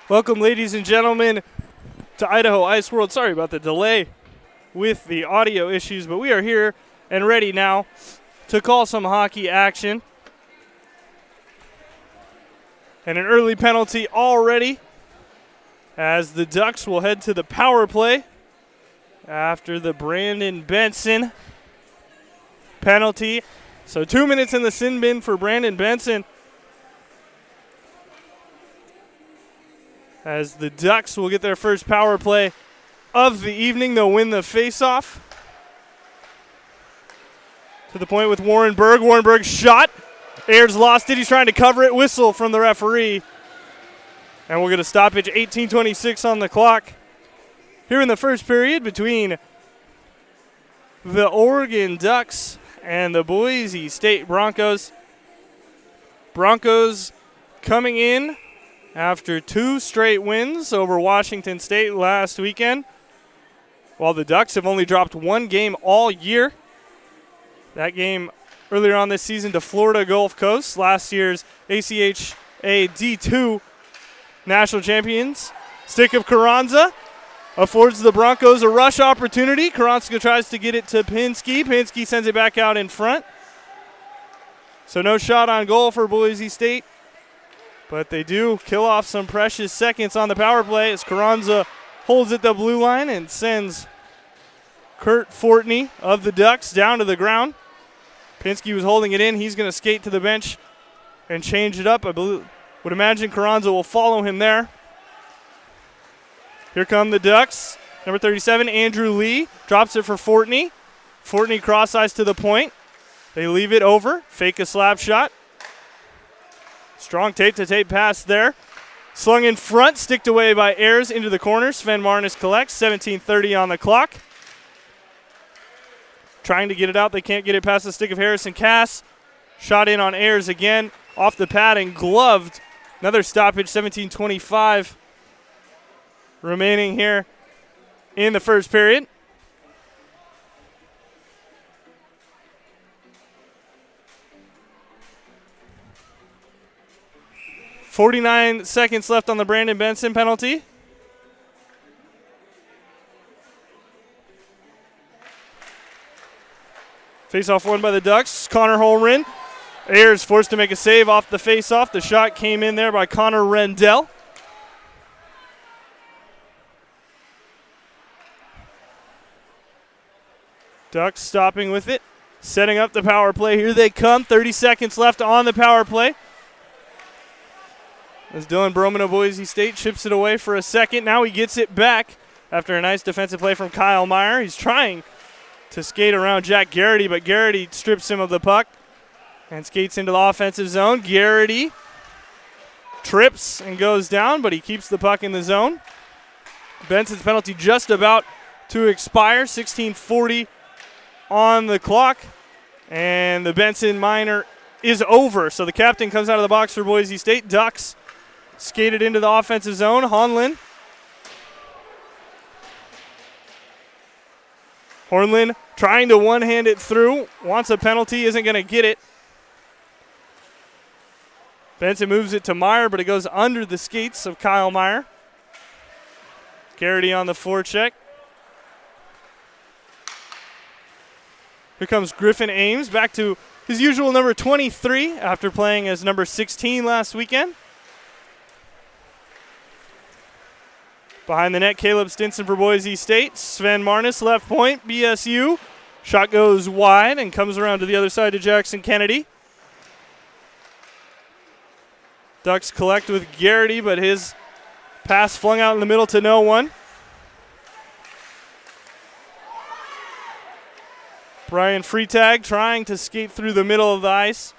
Welcome, ladies and gentlemen, to Idaho Ice World. Sorry about the delay with the audio issues, but we are here and ready now to call some hockey action. And an early penalty already as the Ducks will head to the power play after the Brandon Benson penalty. So 2 minutes in the sin bin for Brandon Benson, as the Ducks will get their first power play of the evening. They'll win the faceoff. To the point with Warren Berg. Warren Berg's shot. Ayers lost it. He's trying to cover it. Whistle from the referee. And we'll get a stoppage. 18:26 on the clock here in the first period between the Oregon Ducks and the Boise State Broncos. Broncos coming in after 2 straight wins over Washington State last weekend, while the Ducks have only dropped 1 game all year. That game earlier on this season to Florida Gulf Coast, last year's ACHA D2 national champions. Stick of Carranza affords the Broncos a rush opportunity. Carranza tries to get it to Pinsky. Pinsky sends it back out in front. So no shot on goal for Boise State. But they do kill off some precious seconds on the power play as Carranza holds at the blue line and sends Kurt Fortney of the Ducks down to the ground. Pinsky was holding it in. He's going to skate to the bench and change it up. I would imagine Carranza will follow him there. Here come the Ducks. Number 37, Andrew Lee, drops it for Fortney. Fortney cross-eyes to the point. They leave it over. Fake a slap shot. Strong tape-to-tape pass there. Slung in front, sticked away by Ayers into the corner. Sven Marnes collects, 17:30 on the clock. Trying to get it out, they can't get it past the stick of Harrison Cass. Shot in on Ayers again, off the pad and gloved. Another stoppage, 17:25 remaining here in the first period. .49 seconds left on the Brandon Benson penalty. Face-off won by the Ducks. Connor Holmgren. Ayers forced to make a save off the face-off. The shot came in there by Connor Rendell. Ducks stopping with it. Setting up the power play. Here they come. 30 seconds left on the power play. As Dylan Broman of Boise State chips it away for a second. Now he gets it back after a nice defensive play from Kyle Meyer. He's trying to skate around Jack Garrity, but Garrity strips him of the puck and skates into the offensive zone. Garrity trips and goes down, but he keeps the puck in the zone. Benson's penalty just about to expire. 16:40 on the clock, and the Benson minor is over. So the captain comes out of the box for Boise State. Ducks skated into the offensive zone. Honlin. Hornlin trying to one-hand it through. Wants a penalty, isn't going to get it. Benson moves it to Meyer, but it goes under the skates of Kyle Meyer. Garrity on the forecheck. Here comes Griffin Ames back to his usual number 23 after playing as number 16 last weekend. Behind the net, Caleb Stinson for Boise State. Sven Marnes, left point, BSU. Shot goes wide and comes around to the other side to Jackson Kennedy. Ducks collect with Garrity, but his pass flung out in the middle to no one. Brian Freitag trying to skate through the middle of the ice.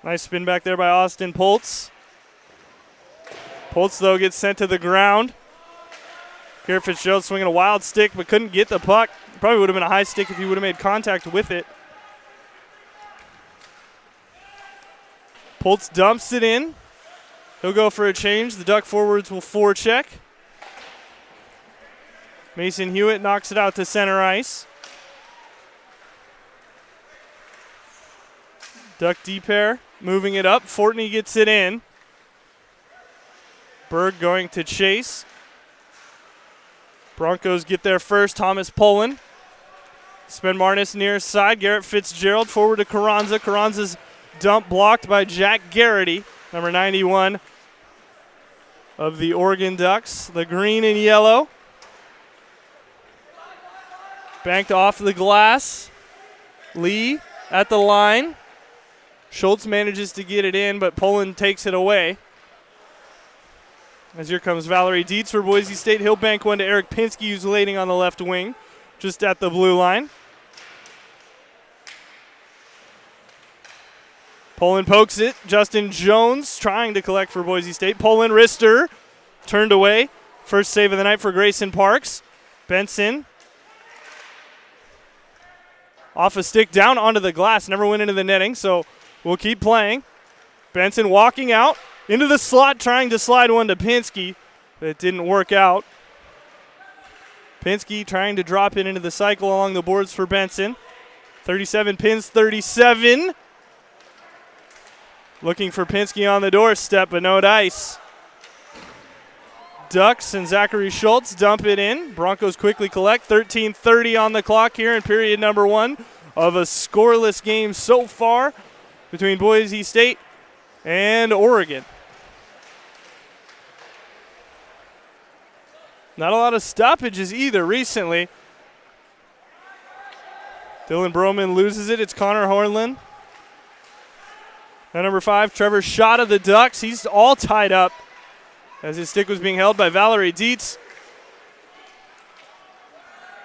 Nice spin back there by Austin Poltz. Poltz, though, gets sent to the ground. Garrett Fitzgerald swinging a wild stick, but couldn't get the puck. Probably would have been a high stick if he would have made contact with it. Poltz dumps it in. He'll go for a change. The Duck forwards will forecheck. Mason Hewitt knocks it out to center ice. Duck D pair, moving it up. Fortney gets it in. Berg going to chase. Broncos get there first. Thomas Poland. Sven Marnis near side. Garrett Fitzgerald forward to Carranza. Carranza's dump blocked by Jack Garrity, number 91 of the Oregon Ducks. The green and yellow. Banked off the glass. Lee at the line. Schultz manages to get it in, but Poland takes it away. As here comes Valerie Dietz for Boise State. He'll bank one to Eric Pinsky, who's waiting on the left wing, just at the blue line. Poland pokes it. Justin Jones trying to collect for Boise State. Poland wrister turned away. First save of the night for Grayson Parks. Benson off a stick down onto the glass. Never went into the netting, so we'll keep playing. Benson walking out into the slot, trying to slide one to Pinsky. That didn't work out. Pinsky trying to drop it into the cycle along the boards for Benson. 37 pins 37. Looking for Pinsky on the doorstep, but no dice. Ducks and Zachary Schultz dump it in. Broncos quickly collect. 13:30 on the clock here in period number 1 of a scoreless game so far between Boise State and Oregon. Not a lot of stoppages either recently. Dylan Broman loses it. It's Connor Hornland. Now number 5, Trevor Schott of the Ducks. He's all tied up as his stick was being held by Valerie Dietz.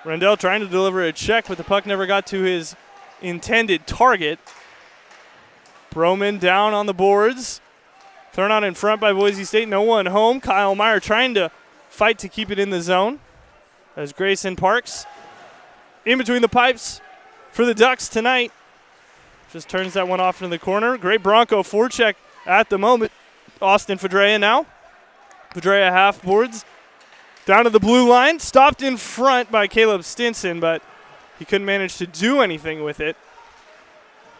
Rendell trying to deliver a check, but the puck never got to his intended target. Broman down on the boards. Thrown out in front by Boise State. No one home. Kyle Meyer trying to fight to keep it in the zone as Grayson Parks in between the pipes for the Ducks tonight. Just turns that one off into the corner. Great Bronco forecheck at the moment. Austin Fedrea now. Fedrea half boards. Down to the blue line. Stopped in front by Caleb Stinson, but he couldn't manage to do anything with it.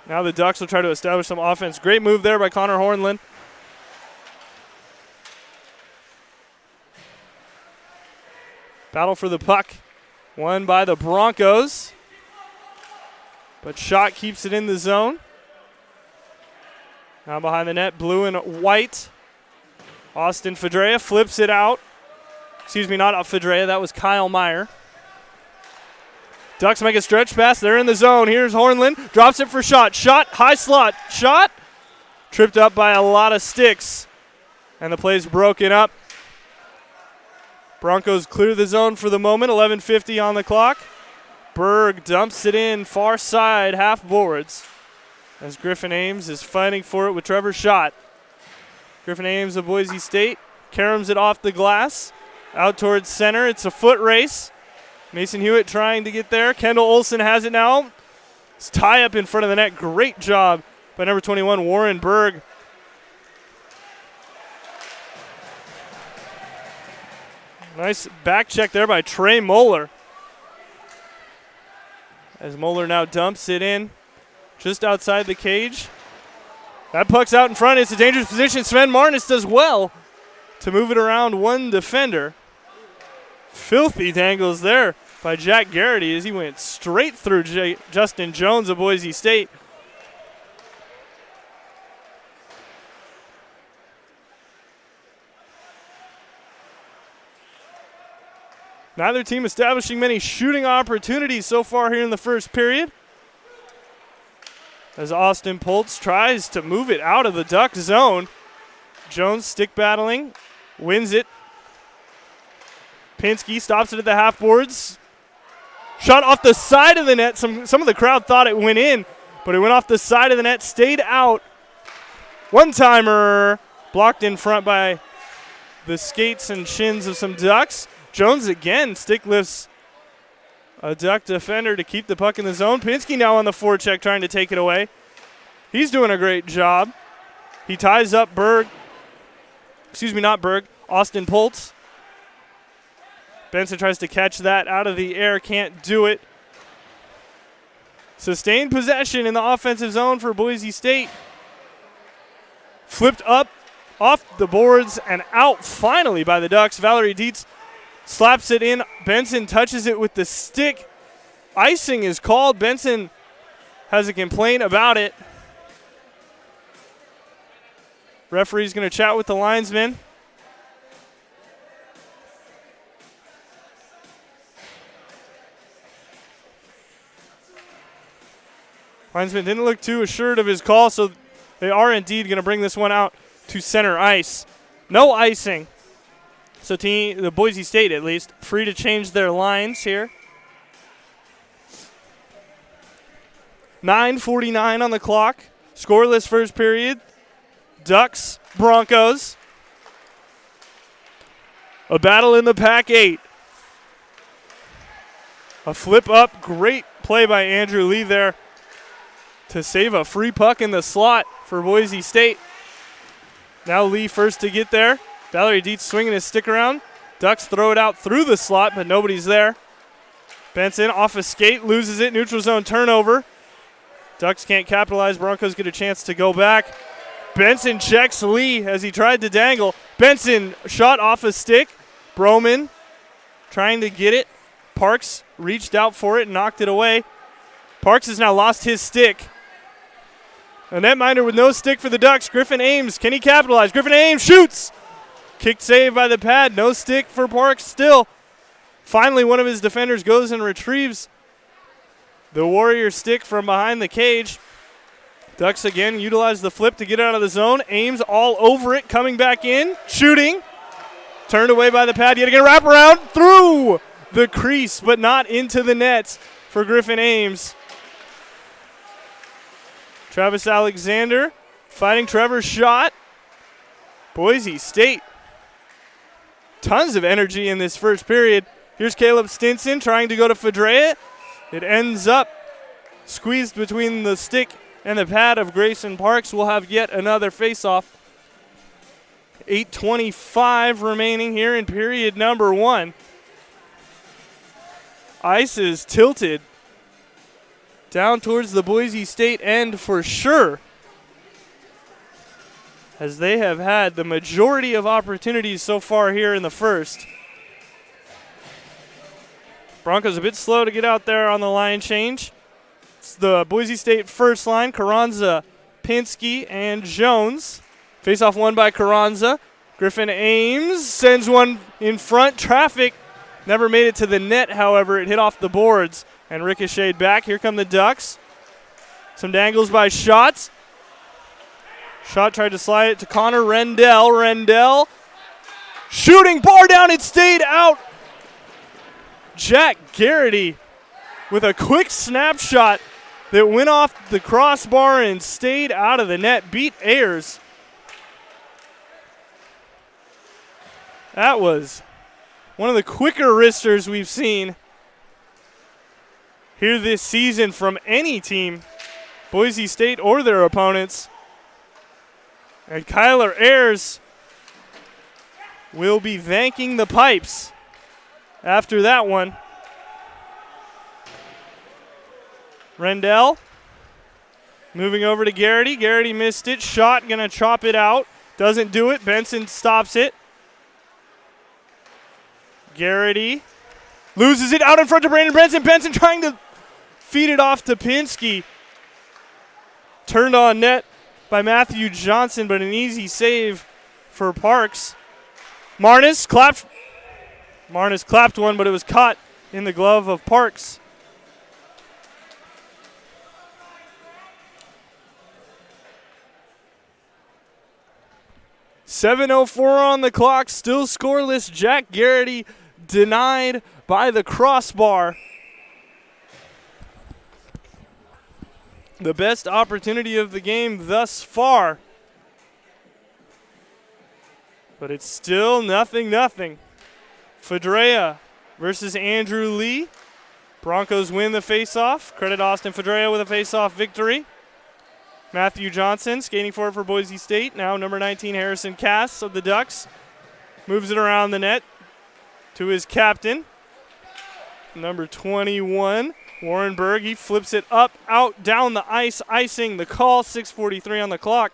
Now the Ducks will try to establish some offense. Great move there by Connor Hornland. Battle for the puck. Won by the Broncos. But Schott keeps it in the zone. Now behind the net, blue and white. Austin Fedrea flips it out. Excuse me, not Fedrea. That was Kyle Meyer. Ducks make a stretch pass. They're in the zone. Here's Hornland. Drops it for Schott. Schott, high slot. Schott. Tripped up by a lot of sticks. And the play's broken up. Broncos clear the zone for the moment. 11:50 on the clock. Berg dumps it in far side, half boards, as Griffin Ames is fighting for it with Trevor Schott. Griffin Ames of Boise State caroms it off the glass, out towards center. It's a foot race. Mason Hewitt trying to get there. Kendall Olson has it now. It's tie up in front of the net. Great job by number 21, Warren Berg. Nice back check there by Trey Moeller. As Moeller now dumps it in just outside the cage. That puck's out in front. It's a dangerous position. Sven Marnis does well to move it around one defender. Filthy dangles there by Jack Garrity as he went straight through Justin Jones of Boise State. Neither team establishing many shooting opportunities so far here in the first period. As Austin Poltz tries to move it out of the Duck zone. Jones stick battling, wins it. Pinsky stops it at the half boards. Shot off the side of the net. Some of the crowd thought it went in, but it went off the side of the net, stayed out. One-timer blocked in front by the skates and shins of some Ducks. Jones again stick lifts a Duck defender to keep the puck in the zone. Pinsky now on the forecheck trying to take it away. He's doing a great job. He ties up Austin Poltz. Benson tries to catch that out of the air, can't do it. Sustained possession in the offensive zone for Boise State. Flipped up off the boards and out finally by the Ducks. Valerie Dietz slaps it in. Benson touches it with the stick. Icing is called. Benson has a complaint about it. Referee's going to chat with the linesman. Linesman didn't look too assured of his call, so they are indeed going to bring this one out to center ice. No icing. So the Boise State, at least, free to change their lines here. 9:49 on the clock. Scoreless first period. Ducks, Broncos. A battle in the Pac-8. A flip up. Great play by Andrew Lee there to save a free puck in the slot for Boise State. Now Lee first to get there. Valerie Dietz swinging his stick around. Ducks throw it out through the slot, but nobody's there. Benson off a skate, loses it. Neutral zone turnover. Ducks can't capitalize. Broncos get a chance to go back. Benson checks Lee as he tried to dangle. Benson shot off a stick. Broman trying to get it. Parks reached out for it and knocked it away. Parks has now lost his stick. A netminder with no stick for the Ducks. Griffin Ames, can he capitalize? Griffin Ames shoots. Kick save by the pad. No stick for Parks still. Finally, one of his defenders goes and retrieves the Warrior stick from behind the cage. Ducks again utilize the flip to get out of the zone. Ames all over it, coming back in. Shooting. Turned away by the pad. Yet again, wrap around through the crease, but not into the net for Griffin Ames. Travis Alexander fighting Trevor's shot. Boise State. Tons of energy in this first period. Here's Caleb Stinson trying to go to Fedrea. It ends up squeezed between the stick and the pad of Grayson Parks. We'll have yet another face-off. 8:25 remaining here in period number 1. Ice is tilted down towards the Boise State end for sure, as they have had the majority of opportunities so far here in the first. Broncos a bit slow to get out there on the line change. It's the Boise State first line, Carranza, Pinsky, and Jones. Face-off won by Carranza. Griffin Ames sends one in front. Traffic never made it to the net, however. It hit off the boards and ricocheted back. Here come the Ducks. Some dangles by Schatz. Schott tried to slide it to Connor Rendell. Rendell shooting, bar down, it stayed out. Jack Garrity with a quick snapshot that went off the crossbar and stayed out of the net. Beat Ayers. That was one of the quicker wristers we've seen here this season from any team, Boise State or their opponents. And Kyler Ayers will be thanking the pipes after that one. Rendell moving over to Garrity. Garrity missed it. Shot going to chop it out. Doesn't do it. Benson stops it. Garrity loses it out in front to Brandon Benson. Benson trying to feed it off to Pinsky. Turned on net by Matthew Johnson, but an easy save for Parks. Marnus clapped one, but it was caught in the glove of Parks. .7:04 on the clock, still scoreless. Jack Garrity denied by the crossbar. The best opportunity of the game thus far. But it's still 0-0. Fedrea versus Andrew Lee. Broncos win the faceoff. Credit Austin Fedrea with a faceoff victory. Matthew Johnson skating for it for Boise State. Now number 19, Harrison Cass of the Ducks. Moves it around the net to his captain. Number 21, Warrenberg, he flips it up, out, down the ice, icing the call, 6:43 on the clock.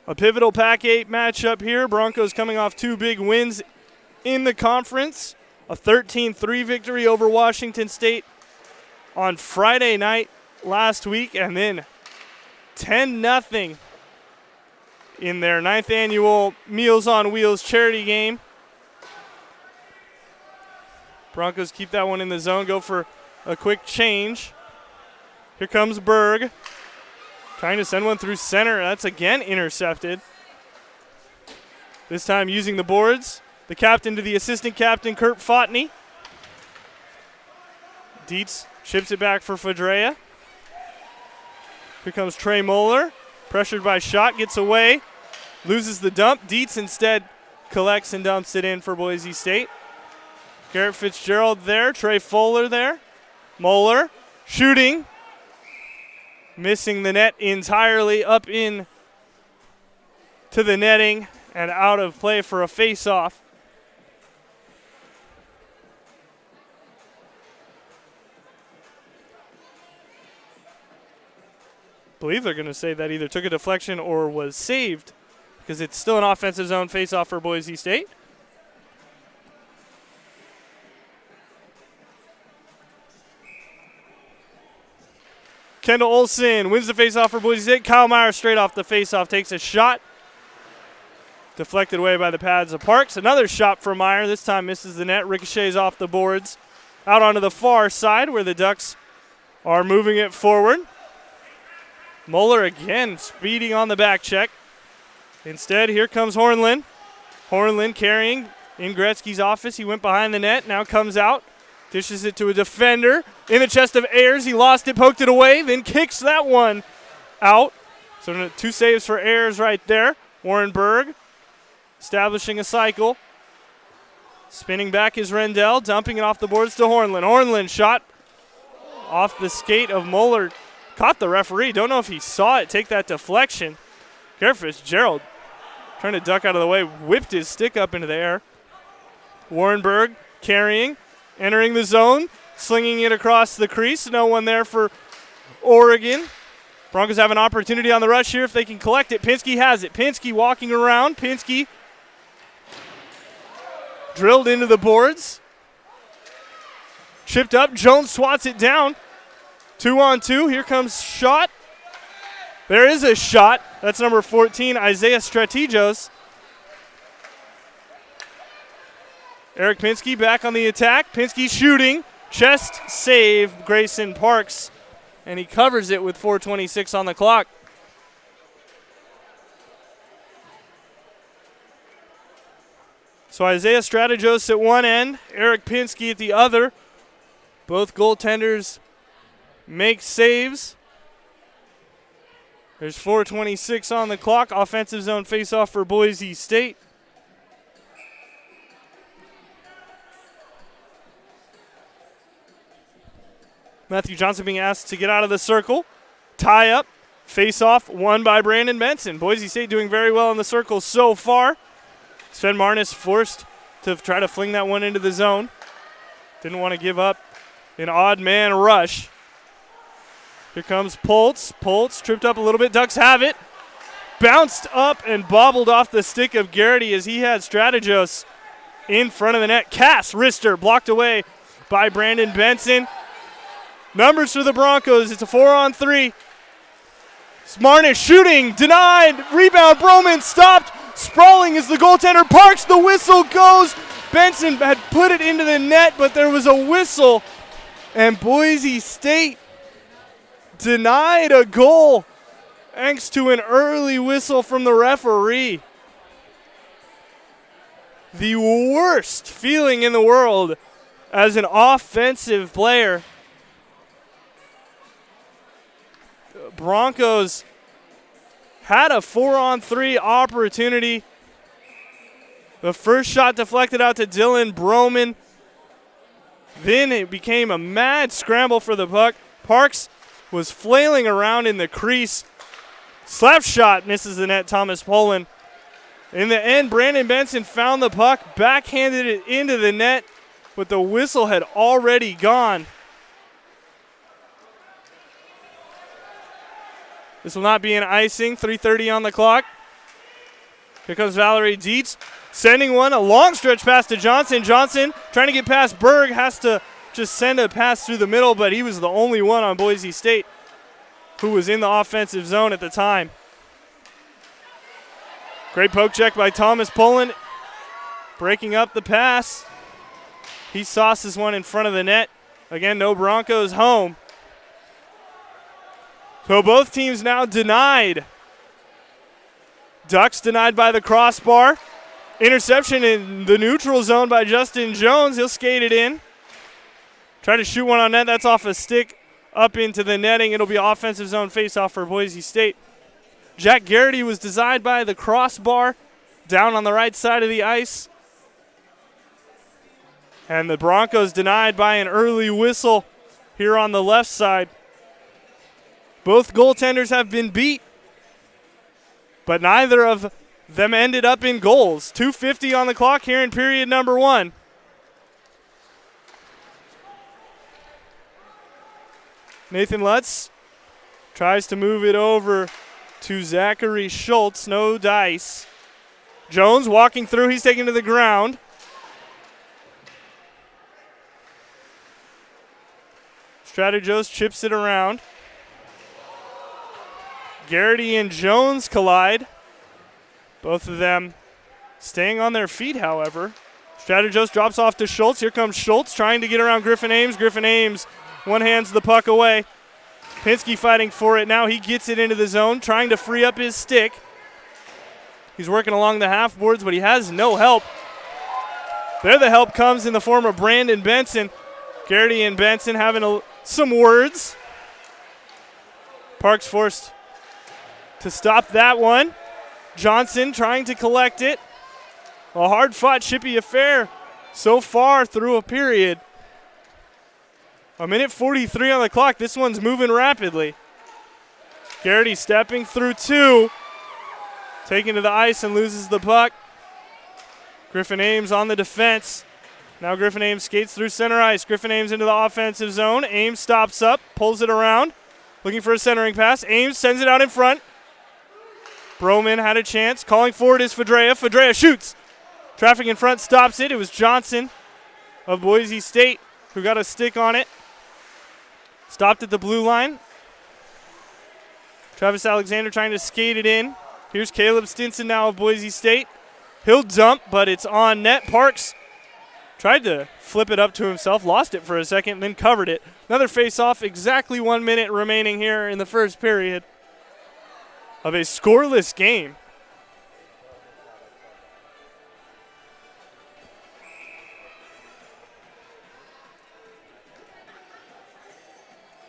A pivotal Pac-8 matchup here. Broncos coming off 2 big wins in the conference. A 13-3 victory over Washington State on Friday night last week, and then 10-0 in their 9th annual Meals on Wheels charity game. Broncos keep that one in the zone, go for a quick change. Here comes Berg. Trying to send one through center. That's again intercepted. This time using the boards. The captain to the assistant captain, Kurt Fotney. Dietz ships it back for Fedrea. Here comes Trey Moeller. Pressured by Schott, gets away. Loses the dump. Dietz instead collects and dumps it in for Boise State. Garrett Fitzgerald there. Trey Fuller there. Moeller shooting. Missing the net entirely, up in to the netting and out of play for a face-off. I believe they're going to say that either took a deflection or was saved, because it's still an offensive zone face-off for Boise State. Kendall Olson wins the faceoff for Boise State. Kyle Meyer straight off the faceoff takes a shot. Deflected away by the pads of Parks. Another shot from Meyer. This time misses the net. Ricochets off the boards. Out onto the far side where the Ducks are moving it forward. Moeller again speeding on the back check. Instead, here comes Hornlin. Hornlin carrying in Gretzky's office. He went behind the net. Now comes out. Dishes it to a defender. In the chest of Ayers, he lost it, poked it away, then kicks that one out. So 2 saves for Ayers right there. Warren Berg establishing a cycle. Spinning back is Rendell, dumping it off the boards to Hornlin. Hornlin shot off the skate of Moeller. Caught the referee. Don't know if he saw it take that deflection. Garrett Fitzgerald trying to duck out of the way, whipped his stick up into the air. Warren Berg carrying. Entering the zone, slinging it across the crease. No one there for Oregon. Broncos have an opportunity on the rush here if they can collect it. Pinsky has it. Pinsky walking around. Pinsky drilled into the boards. Chipped up. Jones swats it down. 2-on-2. Here comes Schott. There is a shot. That's number 14, Isaiah Strategos. Eric Pinsky back on the attack. Pinsky shooting. Chest save, Grayson Parks. And he covers it with 4:26 on the clock. So Isaiah Strategos at one end, Eric Pinsky at the other. Both goaltenders make saves. There's 4:26 on the clock. Offensive zone faceoff for Boise State. Matthew Johnson being asked to get out of the circle. Tie up. Face-off won by Brandon Benson. Boise State doing very well in the circle so far. Sven Marnis forced to try to fling that one into the zone. Didn't want to give up an odd man rush. Here comes Poltz. Poltz tripped up a little bit. Ducks have it. Bounced up and bobbled off the stick of Garrity as he had Strategos in front of the net. Cass Rister blocked away by Brandon Benson. Numbers for the Broncos. It's a 4-on-3. Marnish shooting. Denied. Rebound. Broman stopped. Sprawling is the goaltender. Parks. The whistle goes. Benson had put it into the net, but there was a whistle. And Boise State denied a goal thanks to an early whistle from the referee. The worst feeling in the world as an offensive player. Broncos had a 4-on-3 opportunity. The first shot deflected out to Dylan Broman. Then it became a mad scramble for the puck. Parks was flailing around in the crease, Slap shot misses the net, Thomas Poland. In the end, Brandon Benson found the puck, backhanded it into the net, but the whistle had already gone. This will not be an icing, 3:30 on the clock. Here comes Valerie Dietz, sending one, a long stretch pass to Johnson. Johnson trying to get past Berg, has to just send a pass through the middle, but he was the only one on Boise State who was in the offensive zone at the time. Great poke check by Thomas Poland, breaking up the pass. He sauces one in front of the net. Again, no Broncos home. So both teams now denied. Ducks denied by the crossbar. Interception in the neutral zone by Justin Jones. He'll skate it in. Try to shoot one on net. That's off a stick up into the netting. It'll be offensive zone faceoff for Boise State. Jack Garrity was denied by the crossbar down on the right side of the ice. And the Broncos denied by an early whistle here on the left side. Both goaltenders have been beat, but neither of them ended up in goals. 2:50 on the clock here in period number 1. Nathan Lutz tries to move it over to Zachary Schultz. No dice. Jones walking through. He's taken to the ground. Strategos chips it around. Garrity and Jones collide. Both of them staying on their feet, however. Strategos drops off to Schultz. Here comes Schultz trying to get around Griffin Ames. Griffin Ames one-hands the puck away. Pinsky fighting for it now. He gets it into the zone, trying to free up his stick. He's working along the half boards, but he has no help. There the help comes in the form of Brandon Benson. Garrity and Benson having some words. Parks forced to stop that one. Johnson trying to collect it. A hard-fought, chippy affair so far through a period. 1:43 on the clock. This one's moving rapidly. Garrity stepping through 2. Taking to the ice and loses the puck. Griffin Ames on the defense. Now Griffin Ames skates through center ice. Griffin Ames into the offensive zone. Ames stops up, pulls it around. Looking for a centering pass. Ames sends it out in front. Broman had a chance. Calling forward is Fedrea. Fedrea shoots. Traffic in front stops it. It was Johnson of Boise State who got a stick on it. Stopped at the blue line. Travis Alexander trying to skate it in. Here's Caleb Stinson now of Boise State. He'll dump, but it's on net. Parks tried to flip it up to himself, lost it for a second, then covered it. Another face-off, exactly 1 minute remaining here in the first period of a scoreless game.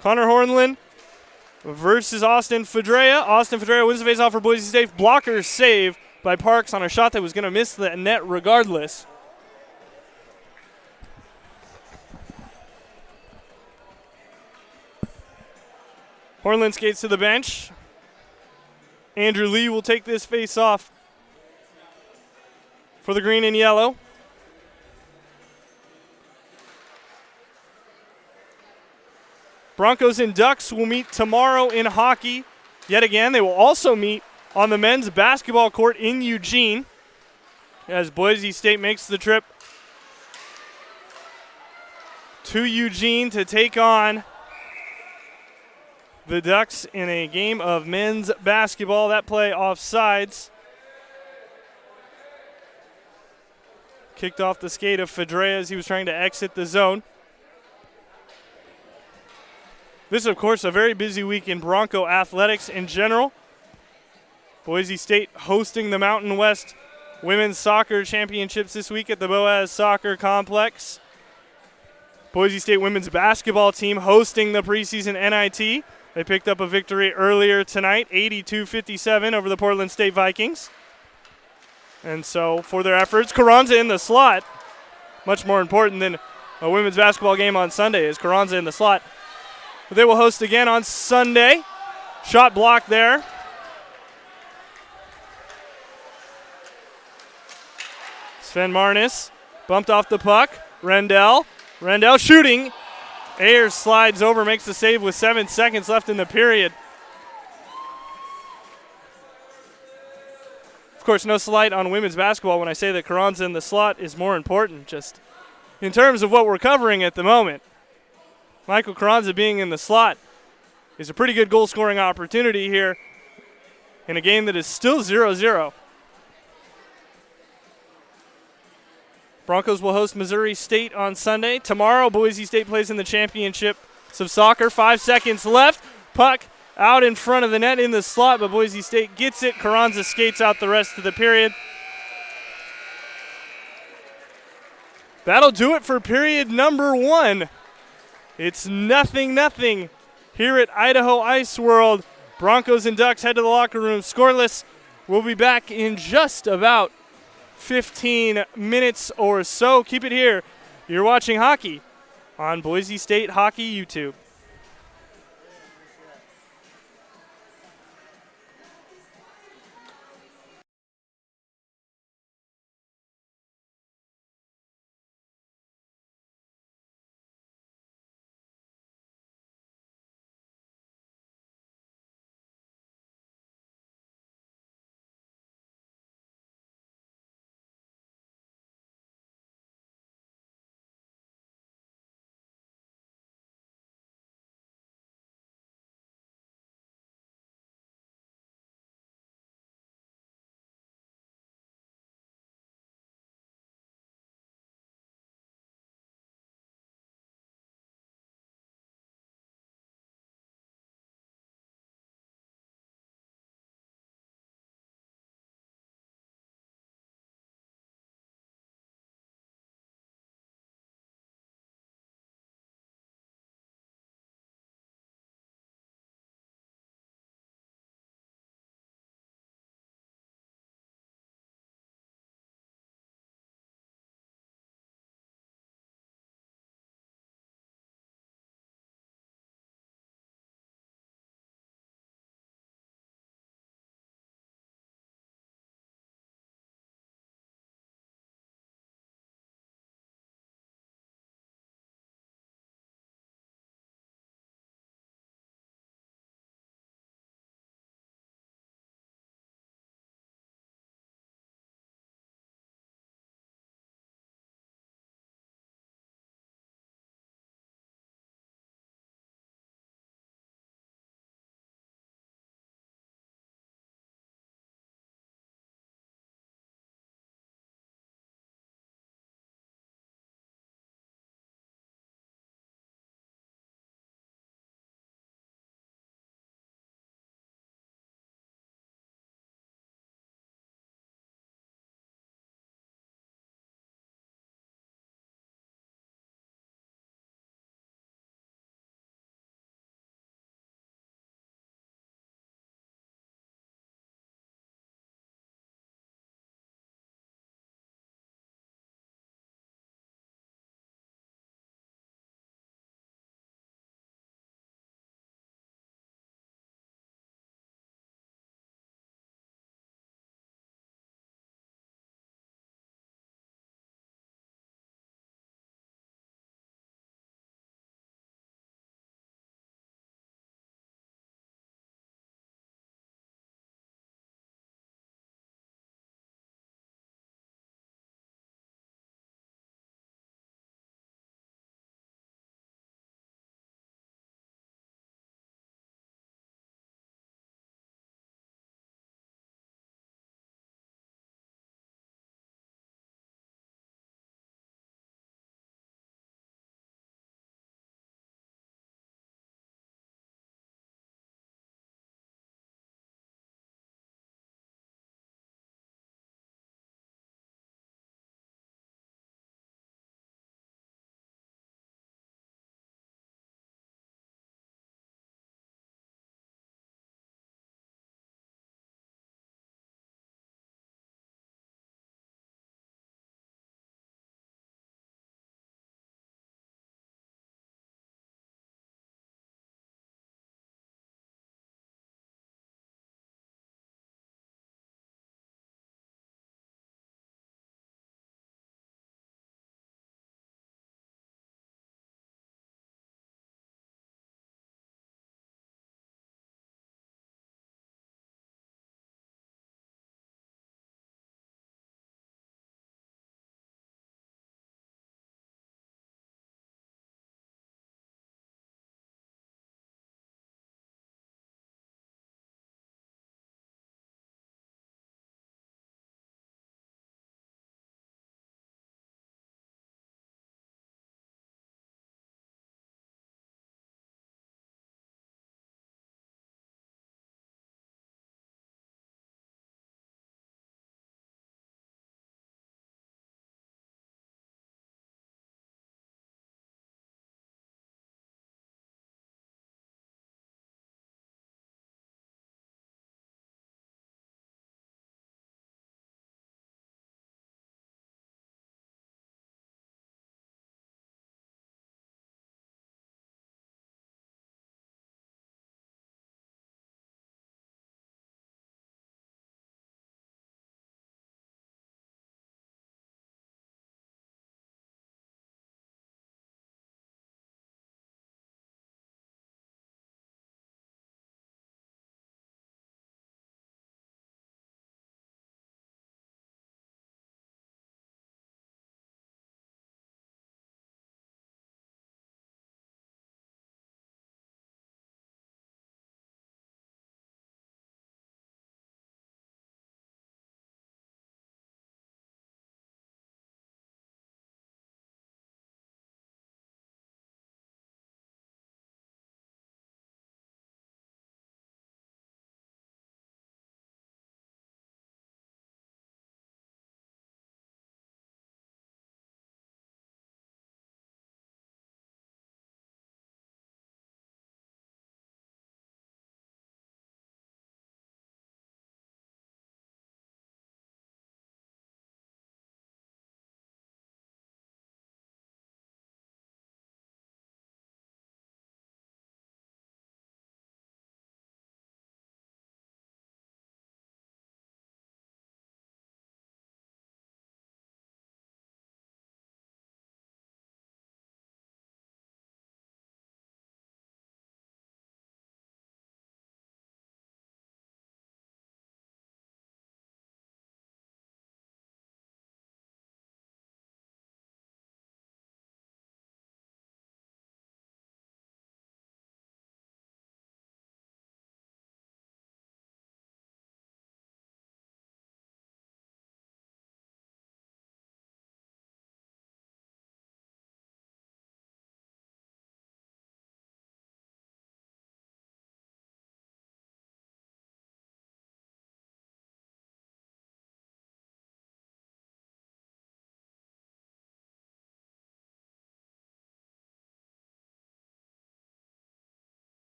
Connor Hornlund versus Austin Fedrea. Austin Fedrea wins the face-off for Boise State. Blocker save by Parks on a shot that was going to miss the net regardless. Hornlund skates to the bench. Andrew Lee will take this face-off for the green and yellow. Broncos and Ducks will meet tomorrow in hockey. Yet again, they will also meet on the men's basketball court in Eugene as Boise State makes the trip to Eugene to take on the Ducks in a game of men's basketball. That play offsides. Kicked off the skate of Fedrea as he was trying to exit the zone. This is, of course, a very busy week in Bronco athletics in general. Boise State hosting the Mountain West Women's Soccer Championships this week at the Boaz Soccer Complex. Boise State women's basketball team hosting the preseason NIT. They picked up a victory earlier tonight, 82-57 over the Portland State Vikings. And so for their efforts, Carranza in the slot. Much more important than a women's basketball game on Sunday is Carranza in the slot. But they will host again on Sunday. Shot blocked there Sven Marnis bumped off the puck. Rendell shooting. Ayers slides over, makes the save with 7 seconds left in the period. Of course, no slight on women's basketball when I say that Carranza in the slot is more important, just in terms of what we're covering at the moment. Michael Carranza being in the slot is a pretty good goal-scoring opportunity here in a game that is still 0-0. Broncos will host Missouri State on Sunday. Tomorrow, Boise State plays in the championships of soccer. 5 seconds left. Puck out in front of the net in the slot, but Boise State gets it. Carranza skates out the rest of the period. That'll do it for period number 1. It's 0-0 here at Idaho Ice World. Broncos and Ducks head to the locker room scoreless. We'll be back in just about 15 minutes or so. Keep it here. You're watching hockey on Boise State Hockey YouTube.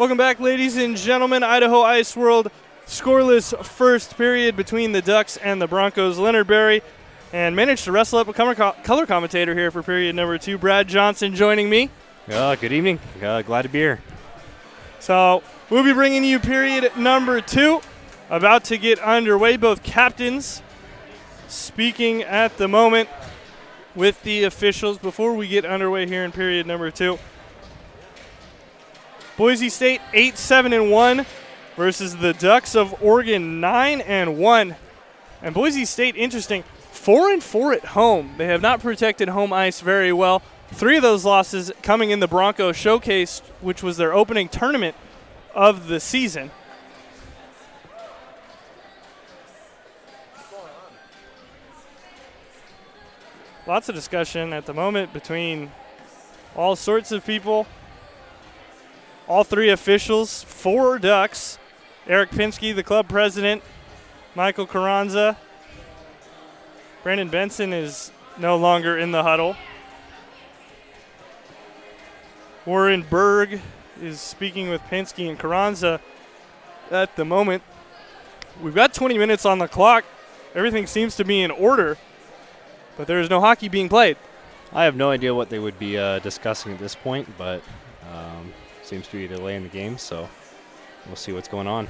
Welcome back, ladies and gentlemen. Idaho Ice World, scoreless first period between the Ducks and the Broncos. Leonard Berry, and managed to wrestle up a color commentator here for period number 2. Brad Johnson joining me. Good evening. Glad to be here. So we'll be bringing you period number 2. About to get underway. Both captains speaking at the moment with the officials before we get underway here in period number 2. Boise State 8-7-1 versus the Ducks of Oregon 9-1. And Boise State, interesting, 4-4 at home. They have not protected home ice very well. 3 of those losses coming in the Broncos Showcase, which was their opening tournament of the season. Lots of discussion at the moment between all sorts of people. All 3 officials, 4 Ducks. Eric Pinsky, the club president. Michael Carranza. Brandon Benson is no longer in the huddle. Warren Berg is speaking with Pinsky and Carranza at the moment. We've got 20 minutes on the clock. Everything seems to be in order, but there is no hockey being played. I have no idea what they would be discussing at this point, but seems to be a delay in the game, so we'll see what's going on.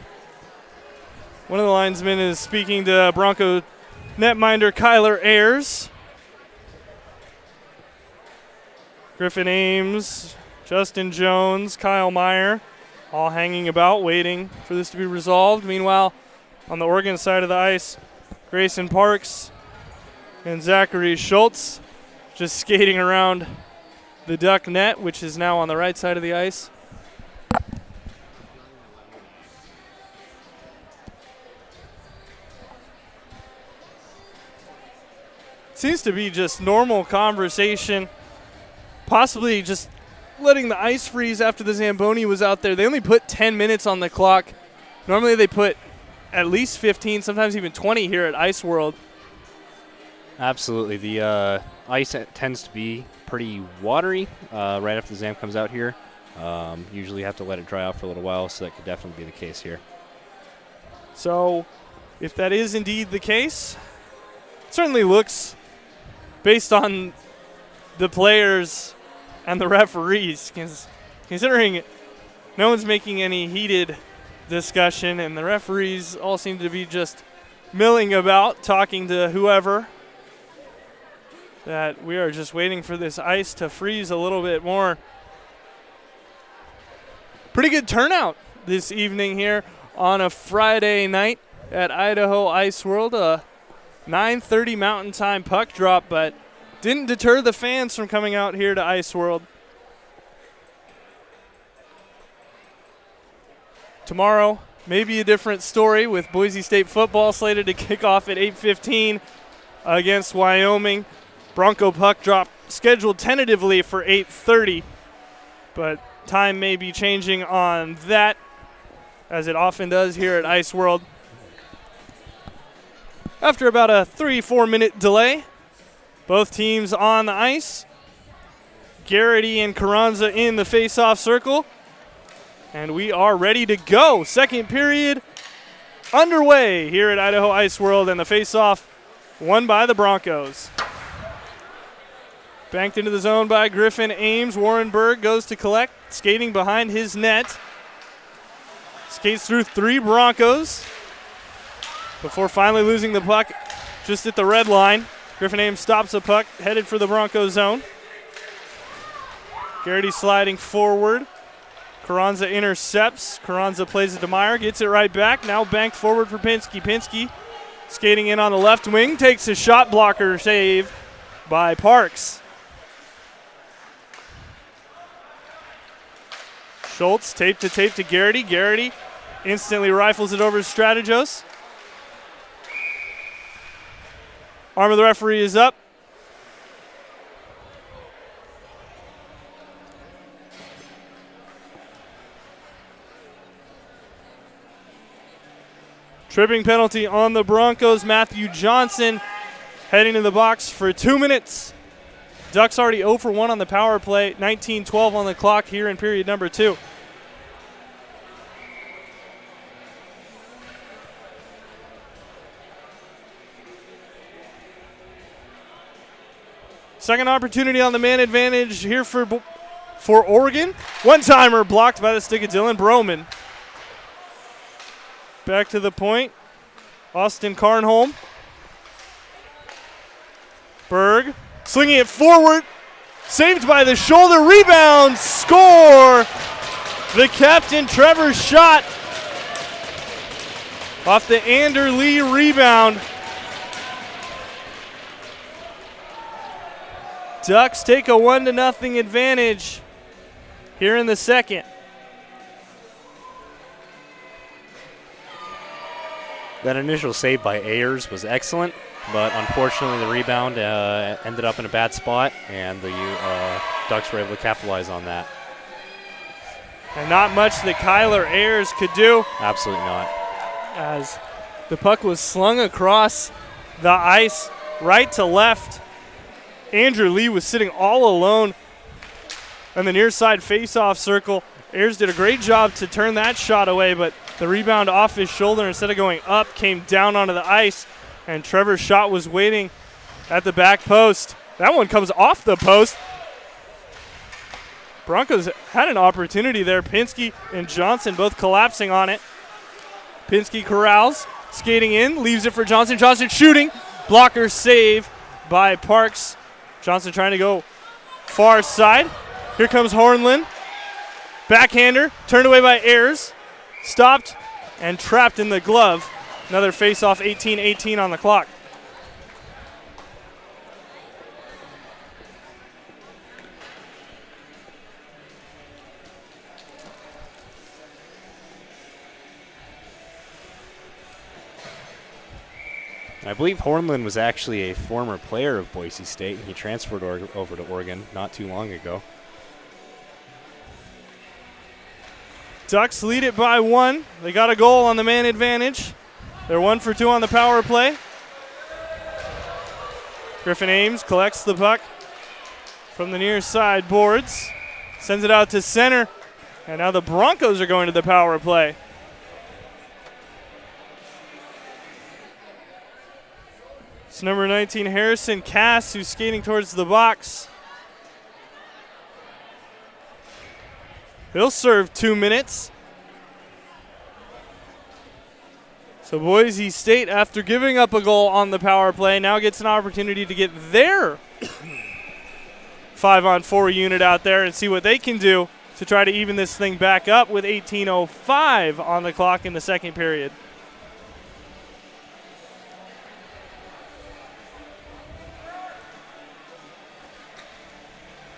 One of the linesmen is speaking to Bronco netminder Kyler Ayers. Griffin Ames, Justin Jones, Kyle Meyer, all hanging about, waiting for this to be resolved. Meanwhile, on the Oregon side of the ice, Grayson Parks and Zachary Schultz just skating around the Duck net, which is now on the right side of the ice. Seems to be just normal conversation, possibly just letting the ice freeze after the Zamboni was out there. They only put 10 minutes on the clock. Normally they put at least 15, sometimes even 20 here at Ice World. Absolutely. The ice tends to be pretty watery right after the Zam comes out here. Usually have to let it dry out for a little while, so that could definitely be the case here. So if that is indeed the case, it certainly looks, based on the players and the referees, considering no one's making any heated discussion and the referees all seem to be just milling about, talking to whoever, that we are just waiting for this ice to freeze a little bit more. Pretty good turnout this evening here on a Friday night at Idaho Ice World. 9:30 Mountain Time puck drop, but didn't deter the fans from coming out here to Ice World. Tomorrow, maybe a different story with Boise State football slated to kick off at 8:15 against Wyoming. Bronco puck drop scheduled tentatively for 8:30, but time may be changing on that, as it often does here at Ice World. After about a 3-4 minute delay, both teams on the ice. Garrity and Carranza in the face-off circle. And we are ready to go. Second period underway here at Idaho Ice World, and the face-off won by the Broncos. Banked into the zone by Griffin Ames. Warren Berg goes to collect, skating behind his net. Skates through 3 Broncos before finally losing the puck just at the red line. Griffin Ames stops the puck, headed for the Broncos zone. Garrity sliding forward. Carranza intercepts. Carranza plays it to Meyer, gets it right back. Now banked forward for Pinsky. Pinsky skating in on the left wing, takes a shot blocker save by Parks. Schultz tape to Garrity. Garrity instantly rifles it over to Strategos. Arm of the referee is up. Tripping penalty on the Broncos. Matthew Johnson heading to the box for 2 minutes. Ducks already 0 for 1 on the power play. 19-12 on the clock here in period number 2. Second opportunity on the man advantage here for Oregon. One-timer blocked by the stick of Dylan Broman. Back to the point. Austin Carnholm. Berg slinging it forward. Saved by the shoulder. Rebound. Score. The captain, Trevor Schott. Off the Ander Lee rebound. Ducks take a 1-0 advantage here in the second. That initial save by Ayers was excellent, but unfortunately the rebound ended up in a bad spot, and the Ducks were able to capitalize on that. And not much that Kyler Ayers could do. Absolutely not. As the puck was slung across the ice right to left. Andrew Lee was sitting all alone on the near side face-off circle. Ayers did a great job to turn that shot away, but the rebound off his shoulder, instead of going up, came down onto the ice, and Trevor Schott was waiting at the back post. That one comes off the post. Broncos had an opportunity there. Pinsky and Johnson both collapsing on it. Pinsky corrals, skating in, leaves it for Johnson. Johnson shooting. Blocker save by Parks. Johnson trying to go far side. Here comes Hornlund. Backhander, turned away by Ayers. Stopped and trapped in the glove. Another face-off, 18-18 on the clock. I believe Hornlund was actually a former player of Boise State, and he transferred over to Oregon not too long ago. Ducks lead it by 1. They got a goal on the man advantage. They're 1 for 2 on the power play. Griffin Ames collects the puck from the near side boards. Sends it out to center. And now the Broncos are going to the power play. It's number 19, Harrison Cass, who's skating towards the box. He'll serve 2 minutes. So Boise State, after giving up a goal on the power play, now gets an opportunity to get their 5-on-4 unit out there and see what they can do to try to even this thing back up with 18:05 on the clock in the second period.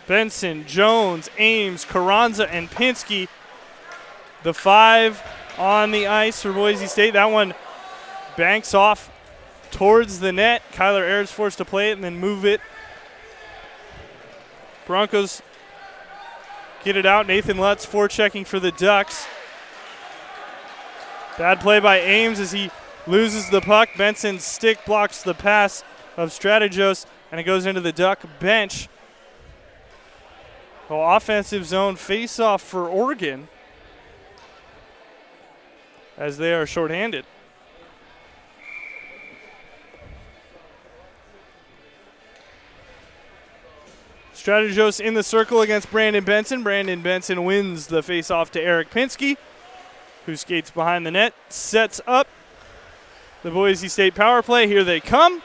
Benson, Jones, Ames, Carranza, and Pinsky. The 5 on the ice for Boise State. That one banks off towards the net. Kyler Ayers forced to play it and then move it. Broncos get it out. Nathan Lutz forechecking for the Ducks. Bad play by Ames as he loses the puck. Benson's stick blocks the pass of Strategos, and it goes into the Duck bench. Well, offensive zone face-off for Oregon as they are shorthanded. Strategos in the circle against Brandon Benson. Brandon Benson wins the face-off to Eric Pinsky, who skates behind the net, sets up the Boise State power play. Here they come.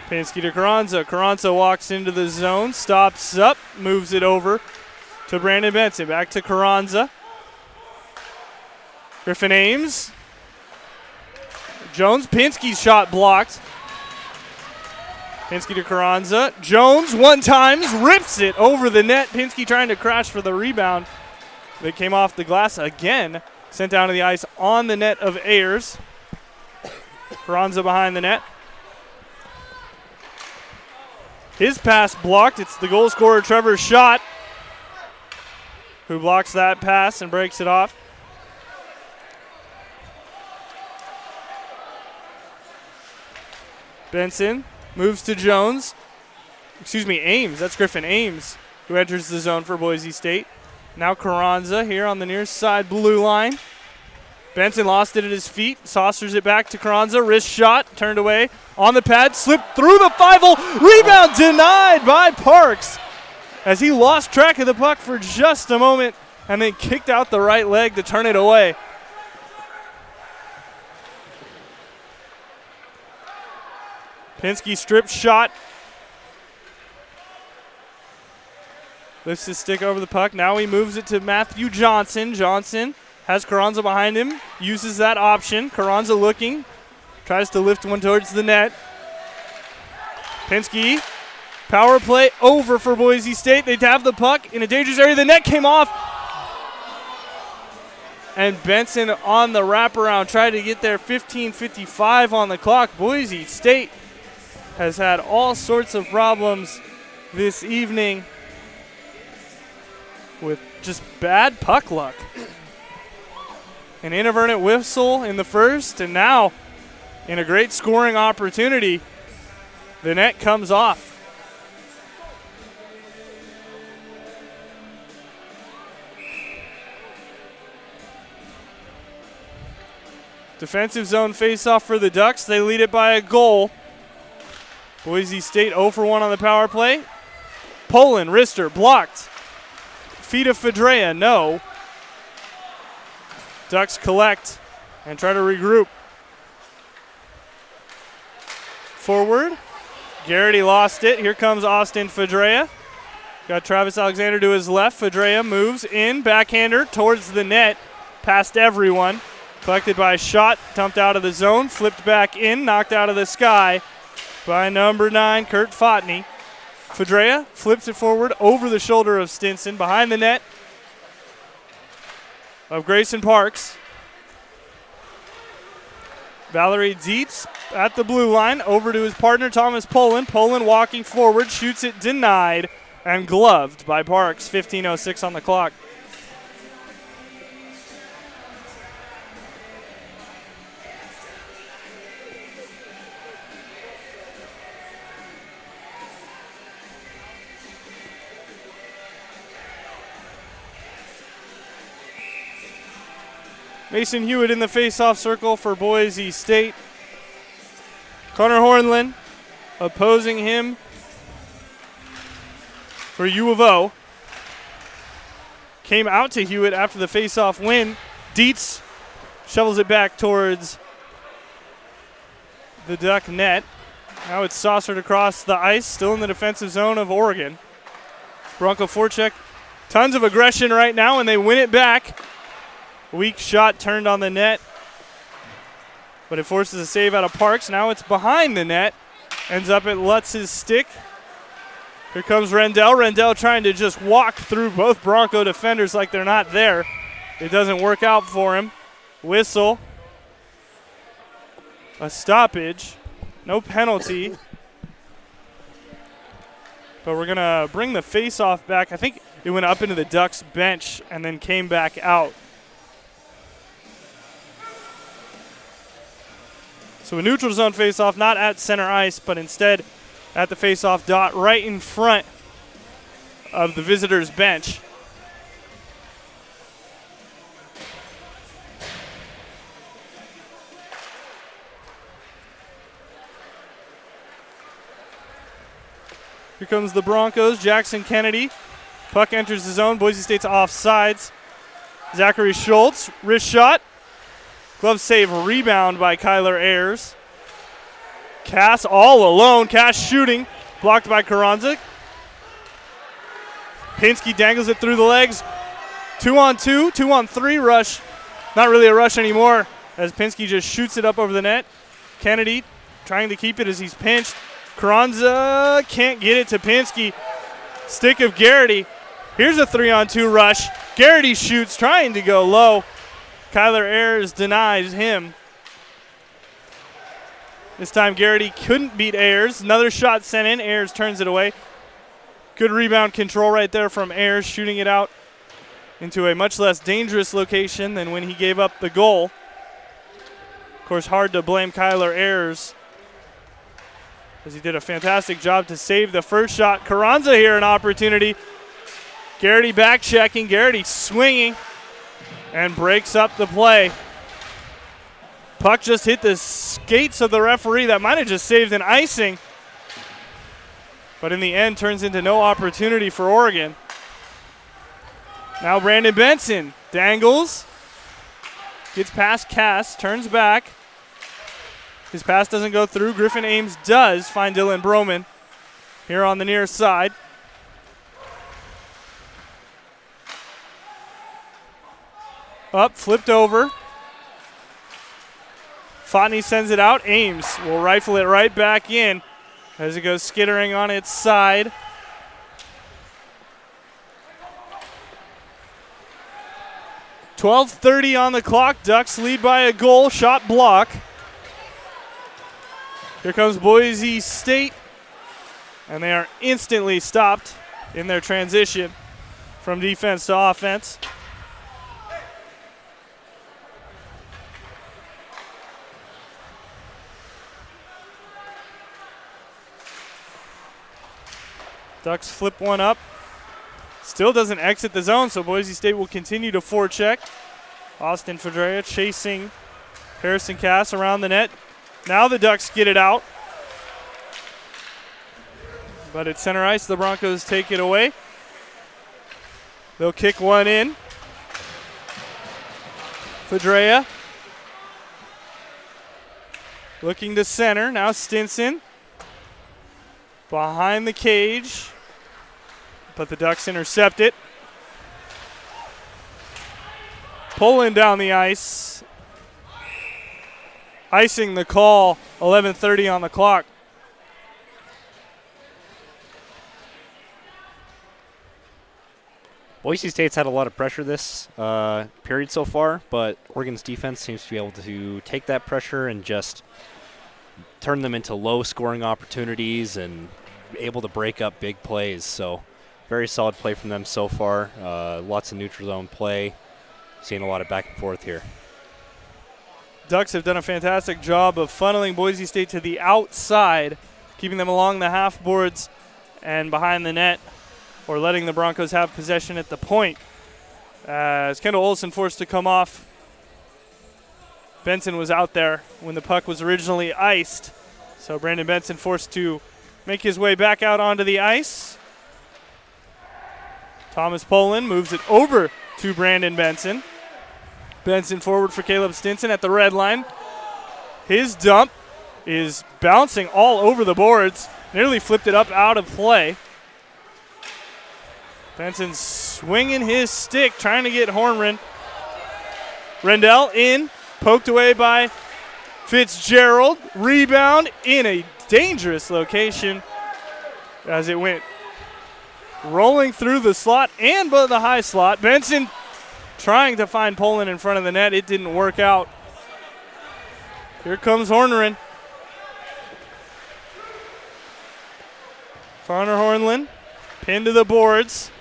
Pinsky to Carranza. Carranza walks into the zone, stops up, moves it over to Brandon Benson. Back to Carranza. Griffin Ames. Jones. Pinsky's shot blocked. Pinsky to Carranza. Jones one times, rips it over the net. Pinsky trying to crash for the rebound. They came off the glass again. Sent down to the ice on the net of Ayers. Carranza behind the net. His pass blocked. It's the goal scorer, Trevor Schott, who blocks that pass and breaks it off. Benson moves to Jones. Ames. That's Griffin Ames, who enters the zone for Boise State. Now Carranza here on the near side blue line. Benson lost it at his feet, saucers it back to Carranza. Wrist shot, turned away. On the pad, slipped through the 5-hole. Rebound denied by Parks as he lost track of the puck for just a moment and then kicked out the right leg to turn it away. Pinsky strip shot. Lifts his stick over the puck. Now he moves it to Matthew Johnson. Johnson has Carranza behind him. Uses that option. Carranza looking. Tries to lift one towards the net. Pinsky. Power play over for Boise State. They have the puck in a dangerous area. The net came off. And Benson on the wraparound tried to get there. 15:55 on the clock. Boise State has had all sorts of problems this evening with just bad puck luck. An inadvertent whistle in the first, and now in a great scoring opportunity, the net comes off. Defensive zone faceoff for the Ducks. They lead it by a goal. Boise State 0 for 1 on the power play. Poland, wrister, blocked. Feet of Fedrea, no. Ducks collect and try to regroup. Forward. Garrity lost it. Here comes Austin Fedrea. Got Travis Alexander to his left. Fedrea moves in. Backhander towards the net. Past everyone. Collected by Schott. Dumped out of the zone. Flipped back in. Knocked out of the sky by number 9, Kurt Fotney. Fedrea flips it forward over the shoulder of Stinson. Behind the net of Grayson Parks. Valerie Dietz at the blue line. Over to his partner, Thomas Poland. Poland walking forward. Shoots it denied and gloved by Parks. 15:06 on the clock. Mason Hewitt in the face-off circle for Boise State. Connor Hornlin opposing him for U of O. Came out to Hewitt after the face-off win. Dietz shovels it back towards the Duck net. Now it's saucered across the ice, still in the defensive zone of Oregon. Bronco forecheck. Tons of aggression right now, and they win it back. Weak shot turned on the net, but it forces a save out of Parks. Now it's behind the net. Ends up at Lutz's stick. Here comes Rendell. Rendell trying to just walk through both Bronco defenders like they're not there. It doesn't work out for him. Whistle. A stoppage. No penalty. But we're going to bring the face-off back. I think it went up into the Ducks bench and then came back out. So a neutral zone faceoff, not at center ice, but instead at the faceoff dot right in front of the visitors' bench. Here comes the Broncos. Jackson Kennedy. Puck enters the zone. Boise State's offsides. Zachary Schultz, wrist shot. Glove save, rebound by Kyler Ayers. Cass all alone. Cass shooting. Blocked by Carranza. Pinsky dangles it through the legs. 2-on-2, 2-on-3 rush. Not really a rush anymore as Pinsky just shoots it up over the net. Kennedy trying to keep it as he's pinched. Carranza can't get it to Pinsky. Stick of Garrity. Here's a 3-on-2 rush. Garrity shoots, trying to go low. Kyler Ayers denies him. This time Garrity couldn't beat Ayers. Another shot sent in. Ayers turns it away. Good rebound control right there from Ayers, shooting it out into a much less dangerous location than when he gave up the goal. Of course, hard to blame Kyler Ayers as he did a fantastic job to save the first shot. Carranza here, an opportunity. Garrity back checking. Garrity swinging and breaks up the play. Puck just hit the skates of the referee. That might have just saved an icing. But in the end, turns into no opportunity for Oregon. Now Brandon Benson dangles. Gets past Cass, turns back. His pass doesn't go through. Griffin Ames does find Dylan Broman here on the near side. Up, flipped over. Fotney sends it out. Ames will rifle it right back in as it goes skittering on its side. .12:30 on the clock. Ducks lead by a goal. Shot block. Here comes Boise State. And they are instantly stopped in their transition from defense to offense. Ducks flip one up. Still doesn't exit the zone, so Boise State will continue to forecheck. Austin Fedrea chasing Harrison Cass around the net. Now the Ducks get it out. But at center ice, the Broncos take it away. They'll kick one in. Fedrea looking to center. Now Stinson behind the cage. But the Ducks intercept it. Pulling down the ice. Icing the call, 11:30 on the clock. Boise State's had a lot of pressure this period so far, but Oregon's defense seems to be able to take that pressure and just turn them into low-scoring opportunities and able to break up big plays. So very solid play from them so far. Lots of neutral zone play. Seeing a lot of back and forth here. Ducks have done a fantastic job of funneling Boise State to the outside, keeping them along the half boards and behind the net, or letting the Broncos have possession at the point. As Kendall Olson forced to come off. Benson was out there when the puck was originally iced. So Brandon Benson forced to make his way back out onto the ice. Thomas Poland moves it over to Brandon Benson. Benson forward for Caleb Stinson at the red line. His dump is bouncing all over the boards. Nearly flipped it up out of play. Benson swinging his stick, trying to get Hornren. Rendell in, poked away by Fitzgerald. Rebound in a dangerous location as it went rolling through the slot and the high slot. Benson trying to find Poland in front of the net. It didn't work out. Here comes Hornerin. Connor Hornlin pinned to the boards.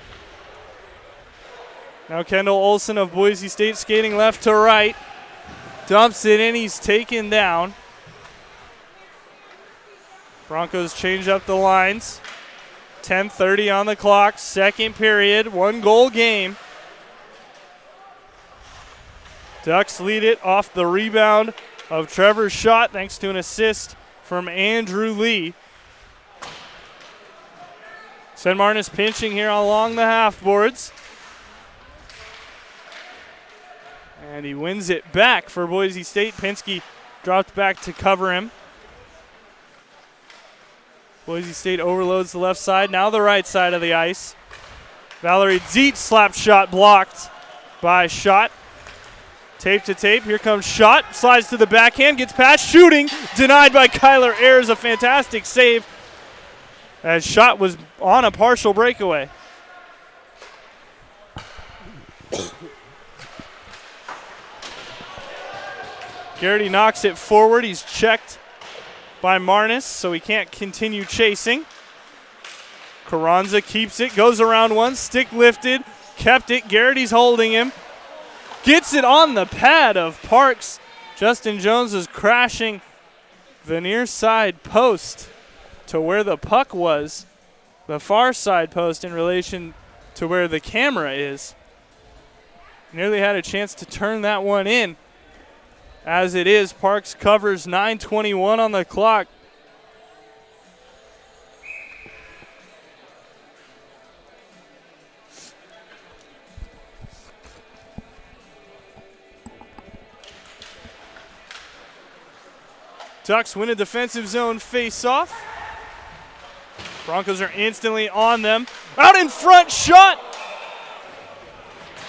Now Kendall Olson of Boise State skating left to right. Dumps it in. He's taken down. Broncos change up the lines. 10:30 on the clock. Second period. 1-goal game. Ducks lead it off the rebound of Trevor's shot thanks to an assist from Andrew Lee. Sen Martinez pinching here along the half boards. And he wins it back for Boise State. Pinsky dropped back to cover him. Boise State overloads the left side, now the right side of the ice. Valerie Zeet slap shot blocked by Schott. Tape to tape, here comes Schott, slides to the backhand, gets past, shooting, denied by Kyler Ayers, a fantastic save as Schott was on a partial breakaway. Garrity knocks it forward, he's checked by Marnus, so he can't continue chasing. Carranza keeps it, goes around one, stick lifted, kept it. Garrity's holding him. Gets it on the pad of Parks. Justin Jones is crashing the near side post to where the puck was, the far side post in relation to where the camera is. Nearly had a chance to turn that one in. as it is. Parks covers 9:21 on the clock. Ducks win a defensive zone face-off. Broncos are instantly on them. Out in front, shot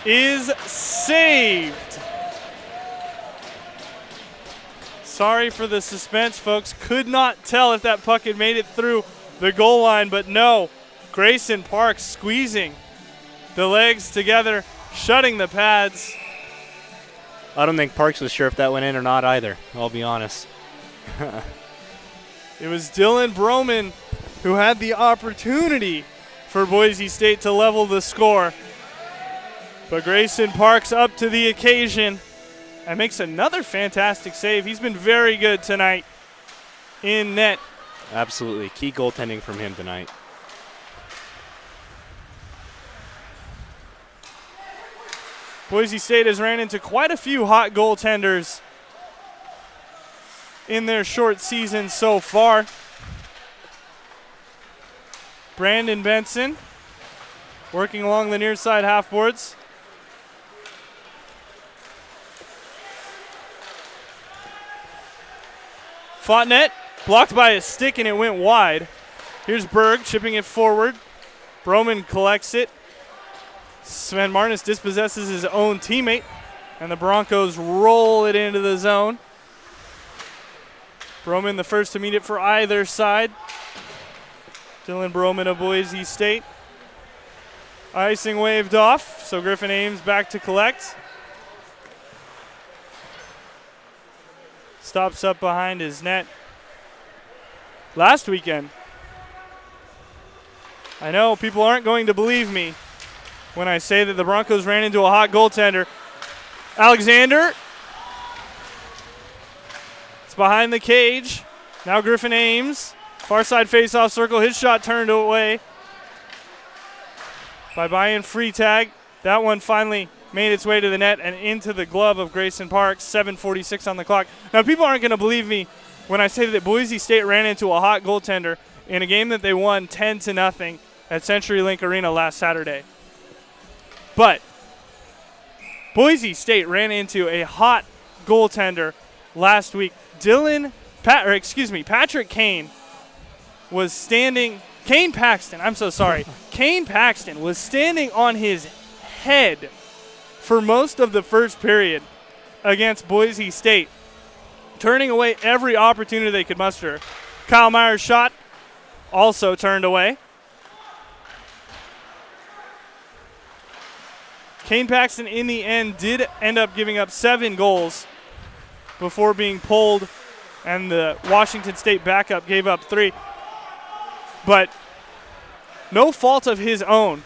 is saved. Sorry for the suspense, folks. Could not tell if that puck had made it through the goal line, but no. Grayson Parks squeezing the legs together, shutting the pads. I don't think Parks was sure if that went in or not either, I'll be honest. It was Dylan Broman who had the opportunity for Boise State to level the score. But Grayson Parks up to the occasion and makes another fantastic save. He's been very good tonight in net. Absolutely. Key goaltending from him tonight. Boise State has ran into quite a few hot goaltenders in their short season so far. Brandon Benson working along the near side half boards. Fought net, blocked by a stick, and it went wide. Here's Berg chipping it forward. Broman collects it. Sven Marnus dispossesses his own teammate, and the Broncos roll it into the zone. Broman the first to meet it for either side. Dylan Broman of Boise State. Icing waved off, so Griffin Ames back to collect. Stops up behind his net. Last weekend, I know people aren't going to believe me when I say that the Broncos ran into a hot goaltender. Alexander. It's behind the cage. Now Griffin Ames. Far side face-off circle. His shot turned away by Brian Freetag. That one finally made its way to the net and into the glove of Grayson Parks. 7:46 on the clock. Now, people aren't going to believe me when I say that Boise State ran into a hot goaltender in a game that they won 10-0 at CenturyLink Arena last Saturday. But Boise State ran into a hot goaltender last week. Patrick Kane was standing. Kane Paxton was standing on his head for most of the first period against Boise State, turning away every opportunity they could muster. Kyle Meyer's shot also turned away. Kane Paxton, in the end, did end up giving up 7 goals before being pulled, and the Washington State backup gave up 3. But no fault of his own,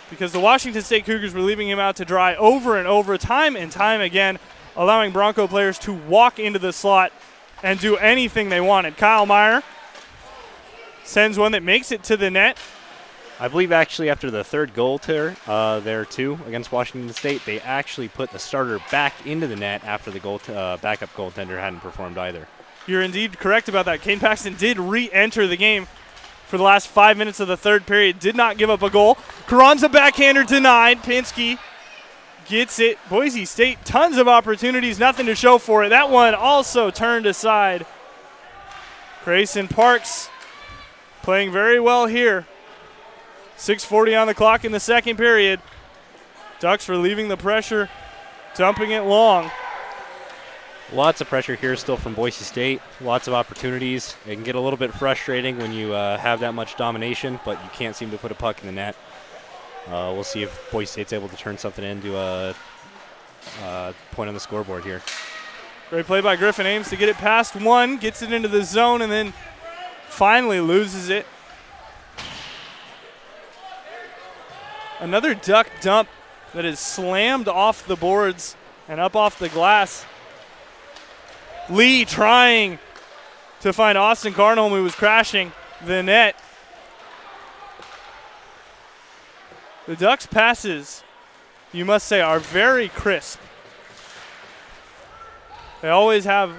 because the Washington State Cougars were leaving him out to dry over and over, time and time again, allowing Bronco players to walk into the slot and do anything they wanted. Kyle Meyer sends one that makes it to the net. I believe actually after the third goal there too against Washington State, they actually put the starter back into the net after the backup goaltender hadn't performed either. You're indeed correct about that. Kane Paxton did re-enter the game for the last 5 minutes of the third period. Did not give up a goal. Carranza backhander denied. Pinsky gets it. Boise State, tons of opportunities, nothing to show for it. That one also turned aside. Grayson Parks playing very well here. 6:40 on the clock in the second period. Ducks relieving the pressure, dumping it long. Lots of pressure here still from Boise State. Lots of opportunities. It can get a little bit frustrating when you have that much domination, but you can't seem to put a puck in the net. We'll see if Boise State's able to turn something into a point on the scoreboard here. Great play by Griffin Ames to get it past one, gets it into the zone, and then finally loses it. Another Duck dump that is slammed off the boards and up off the glass. Lee trying to find Austin Garnholm, who was crashing the net. The Ducks' passes, you must say, are very crisp. They always have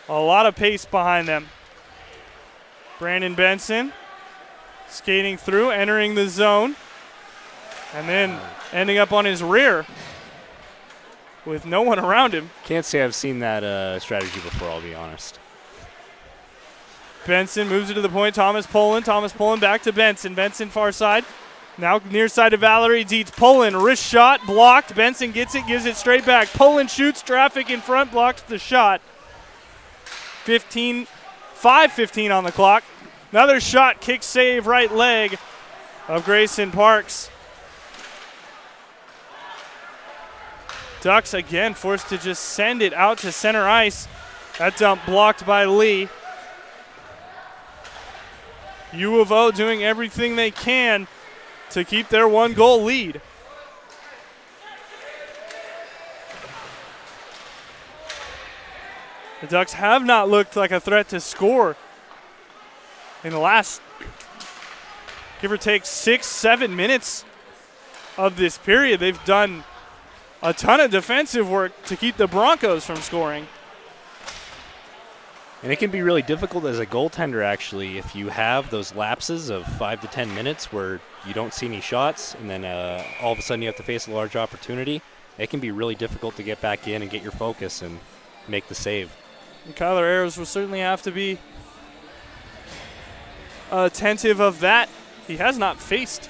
a lot of pace behind them. Brandon Benson skating through, entering the zone, and then ending up on his rear with no one around him. Can't say I've seen that strategy before, I'll be honest. Benson moves it to the point. Thomas Poland back to Benson. Benson far side. Now near side to Valerie Dietz. Poland, wrist shot, blocked. Benson gets it, gives it straight back. Poland shoots, traffic in front, blocks the shot. 5:15 on the clock. Another shot, kick save, right leg of Grayson Parks. Ducks again forced to just send it out to center ice. That dump blocked by Lee. U of O doing everything they can to keep their 1-goal lead. The Ducks have not looked like a threat to score in the last, give or take, 6-7 minutes of this period. They've done a ton of defensive work to keep the Broncos from scoring. And it can be really difficult as a goaltender, actually, if you have those lapses of 5 to 10 minutes where you don't see any shots and then all of a sudden you have to face a large opportunity. It can be really difficult to get back in and get your focus and make the save. And Kyler Ayers will certainly have to be attentive of that. He has not faced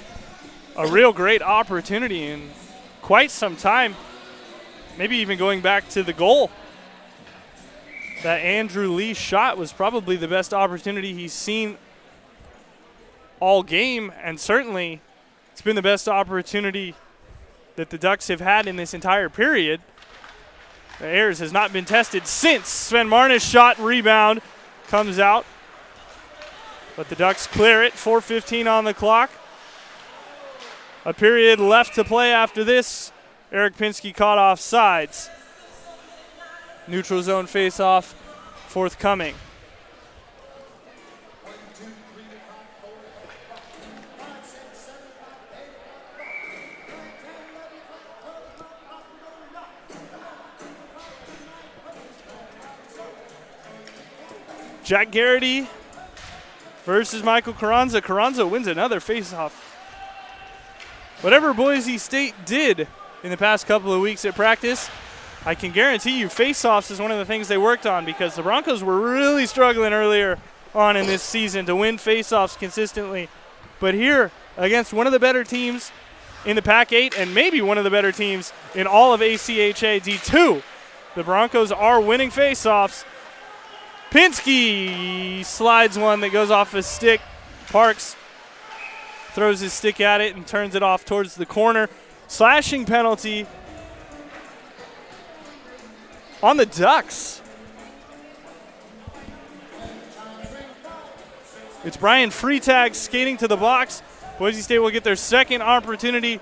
a real great opportunity in quite some time, maybe even going back to the goal. That Andrew Lee shot was probably the best opportunity he's seen all game, and certainly it's been the best opportunity that the Ducks have had in this entire period. Ayers has not been tested since. Sven Marni's shot rebound comes out, but the Ducks clear it. 4:15 on the clock. A period left to play after this. Eric Pinsky caught off sides. Neutral zone face-off forthcoming. Jack Garrity versus Michael Carranza. Carranza wins another face-off. Whatever Boise State did in the past couple of weeks at practice, I can guarantee you face-offs is one of the things they worked on, because the Broncos were really struggling earlier on in this season to win face-offs consistently. But here, against one of the better teams in the Pac-8 and maybe one of the better teams in all of ACHA D2, the Broncos are winning face-offs. Pinsky slides one that goes off his stick. Parks throws his stick at it and turns it off towards the corner. Slashing penalty on the Ducks. It's Brian Freitag skating to the box. Boise State will get their second opportunity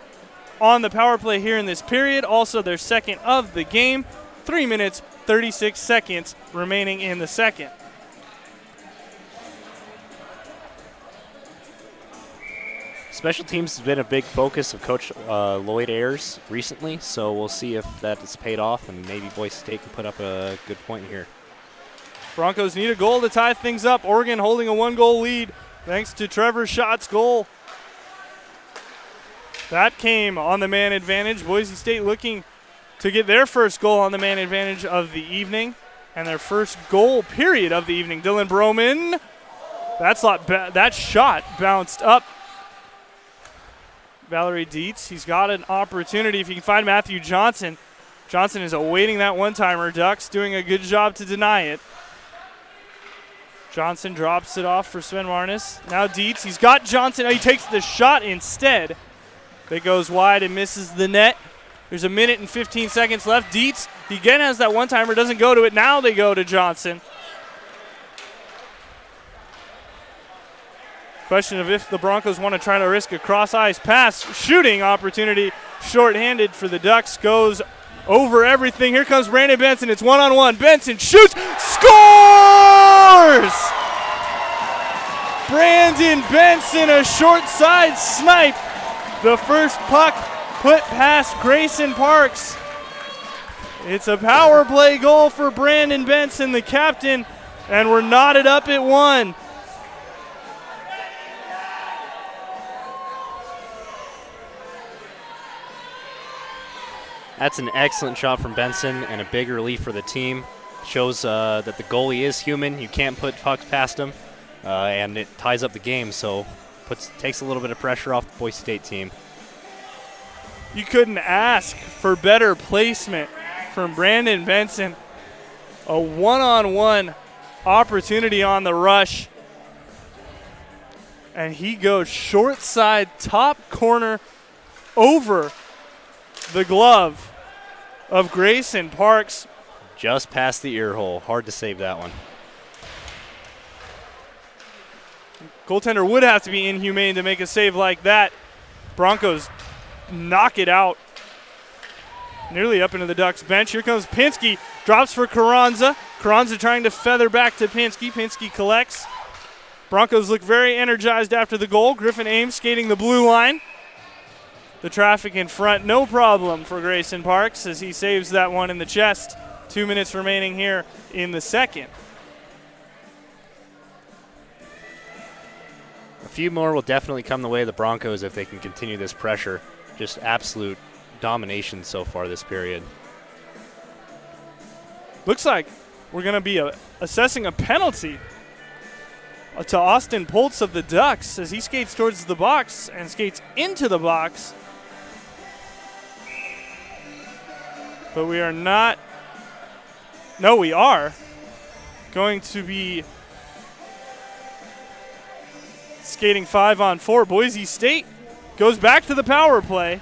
on the power play here in this period. Also their second of the game. 3 minutes, 36 seconds remaining in the second. Special teams has been a big focus of Coach Lloyd Ayers recently, so we'll see if that has paid off and maybe Boise State can put up a good point here. Broncos need a goal to tie things up. Oregon holding a 1-goal lead thanks to Trevor Schott's goal. That came on the man advantage. Boise State looking to get their first goal on the man advantage of the evening and their first goal period of the evening. Dylan Broman, that shot bounced up. Valerie Dietz, he's got an opportunity if he can find Matthew Johnson. Johnson is awaiting that one-timer. Ducks doing a good job to deny it. Johnson drops it off for Sven Marnis. Now Dietz, he's got Johnson. Oh, he takes the shot instead. That goes wide and misses the net. There's a minute and 15 seconds left. Dietz, he again has that one-timer, doesn't go to it. Now they go to Johnson. Question of if the Broncos want to try to risk a cross-ice pass. Shooting opportunity, short-handed for the Ducks, goes over everything. Here comes Brandon Benson. It's one-on-one. Benson shoots, scores! Brandon Benson, a short side snipe. The first puck put past Grayson Parks It's a power play goal for Brandon Benson, the captain, and we're knotted up at 1. That's an excellent shot from Benson and a big relief for the team. Shows that the goalie is human. You can't put pucks past him, and it ties up the game, so takes a little bit of pressure off the Boise State team. You couldn't ask for better placement from Brandon Benson. A one-on-one opportunity on the rush. And he goes short side, top corner, over the glove of Grayson Parks. Just past the ear hole. Hard to save that one. Goaltender would have to be inhumane to make a save like that. Broncos knock it out. Nearly up into the Ducks bench. Here comes Pinsky. Drops for Carranza. Carranza trying to feather back to Pinsky. Pinsky collects. Broncos look very energized after the goal. Griffin Ames skating the blue line. The traffic in front, no problem for Grayson Parks as he saves that one in the chest. 2 minutes remaining here in the second. A few more will definitely come the way of the Broncos if they can continue this pressure. Just absolute domination so far this period. Looks like we're going to be assessing a penalty to Austin Poltz of the Ducks as he skates towards the box and skates into the box. But we are not. No, we are going to be skating 5-on-4. Boise State goes back to the power play.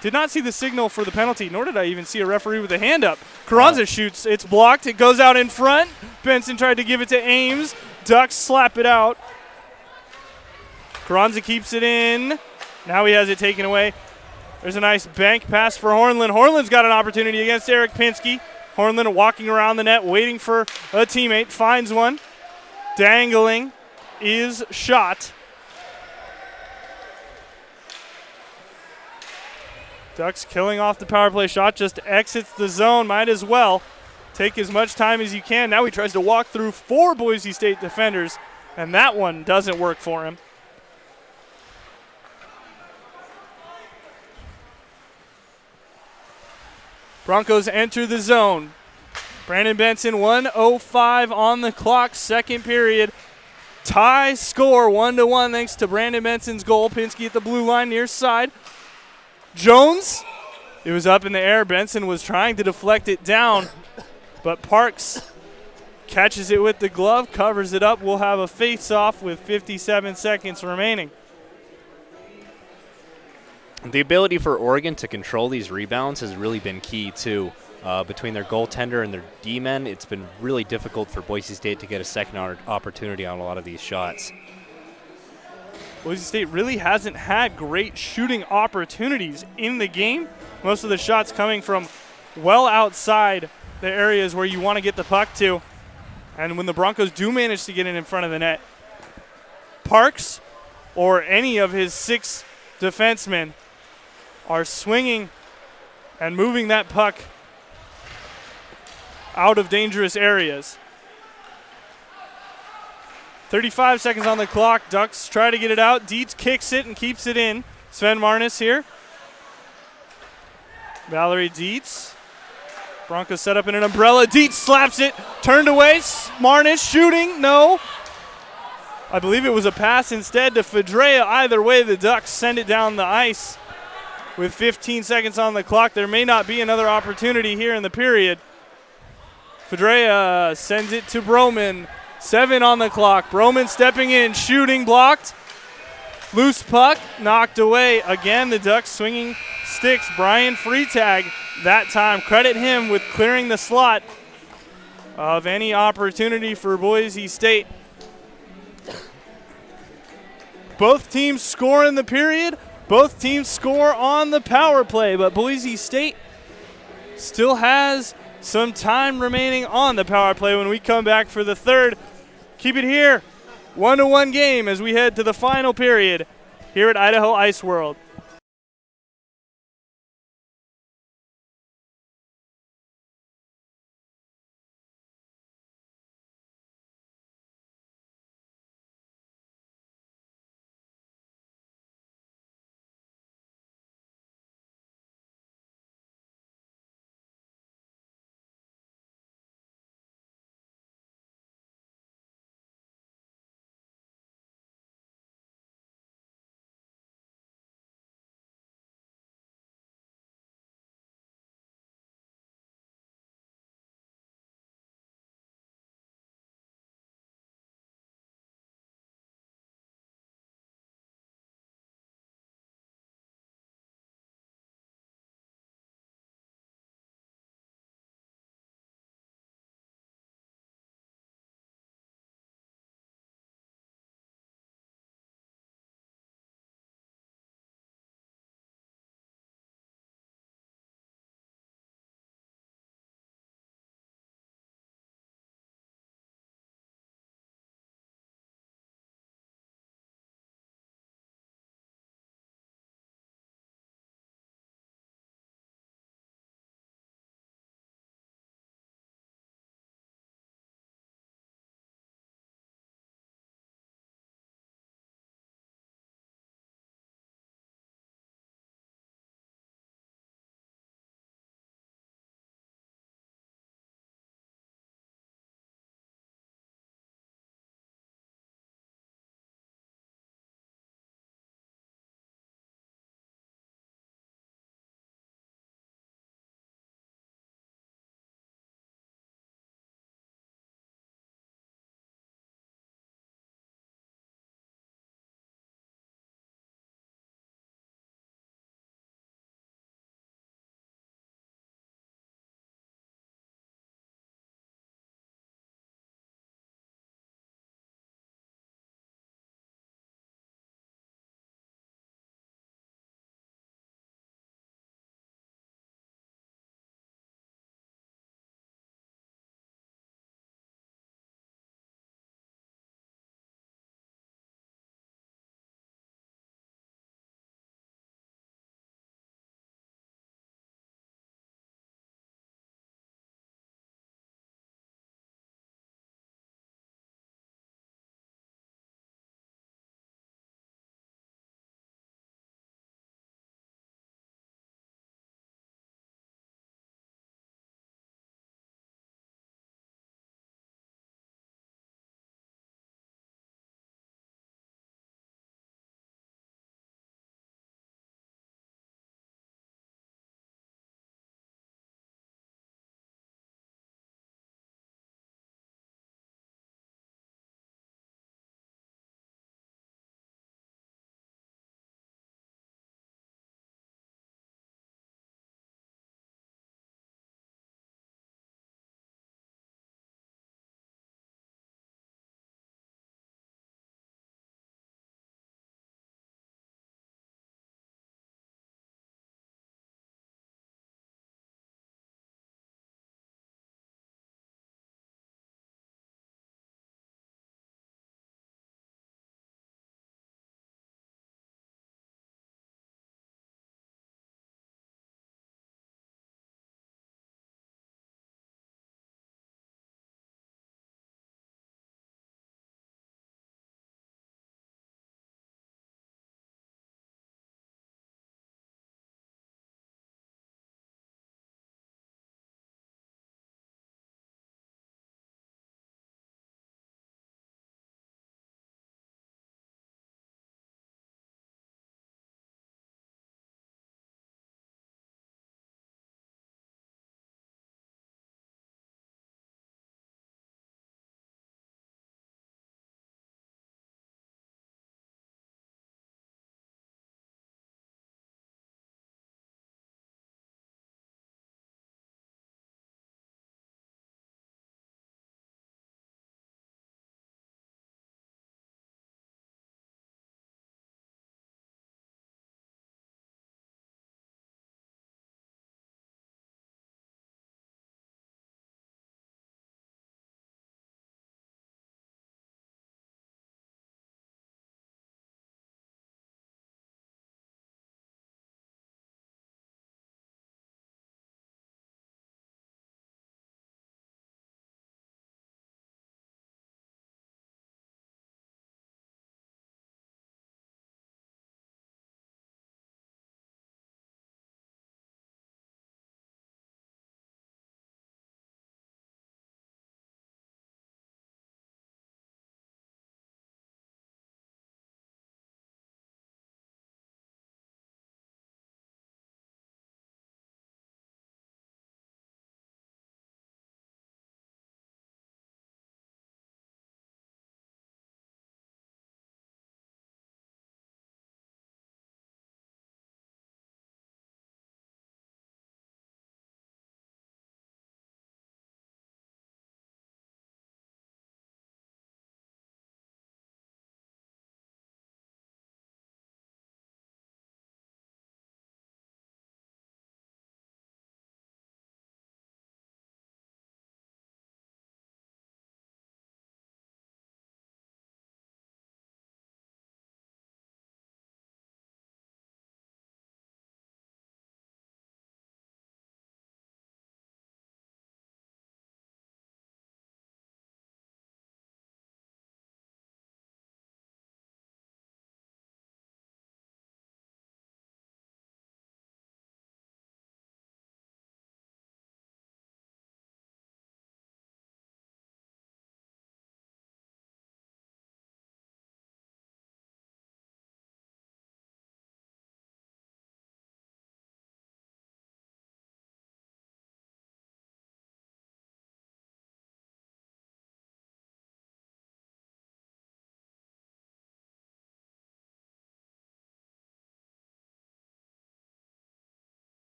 Did not see the signal for the penalty, nor did I even see a referee with a hand up. Carranza shoots. It's blocked. It goes out in front. Benson tried to give it to Ames. Ducks slap it out. Carranza keeps it in. Now he has it taken away. There's a nice bank pass for Hornlund. Hornlund's got an opportunity against Eric Pinsky. Hornlund walking around the net, waiting for a teammate. Finds one. Dangling is shot. Ducks killing off the power play shot. Just exits the zone. Might as well take as much time as you can. Now he tries to walk through 4 Boise State defenders, and that one doesn't work for him. Broncos enter the zone. Brandon Benson, 1:05 on the clock, second period. Tie score, 1-1 thanks to Brandon Benson's goal. Pinsky at the blue line near side. Jones, it was up in the air. Benson was trying to deflect it down, but Parks catches it with the glove, covers it up. We'll have a face-off with 57 seconds remaining. The ability for Oregon to control these rebounds has really been key, too. Between their goaltender and their D-men, it's been really difficult for Boise State to get a second opportunity on a lot of these shots. Boise State really hasn't had great shooting opportunities in the game. Most of the shots coming from well outside the areas where you want to get the puck to. And when the Broncos do manage to get it in front of the net, Parks or any of his 6 defensemen are swinging and moving that puck out of dangerous areas. 35 seconds on the clock. Ducks try to get it out. Dietz kicks it and keeps it in. Sven Marnis here. Valerie Dietz. Broncos set up in an umbrella. Dietz slaps it. Turned away. Marnis shooting. No. I believe it was a pass instead to Fedrea. Either way, the Ducks send it down the ice. With 15 seconds on the clock, there may not be another opportunity here in the period. Fedrea sends it to Broman. 7 on the clock. Broman stepping in, shooting, blocked. Loose puck, knocked away. Again, the Ducks swinging sticks. Brian Freitag that time. Credit him with clearing the slot of any opportunity for Boise State. Both teams score in the period. Both teams score on the power play, but Boise State still has some time remaining on the power play when we come back for the third. Keep it here. 1-1 game as we head to the final period here at Idaho Ice World.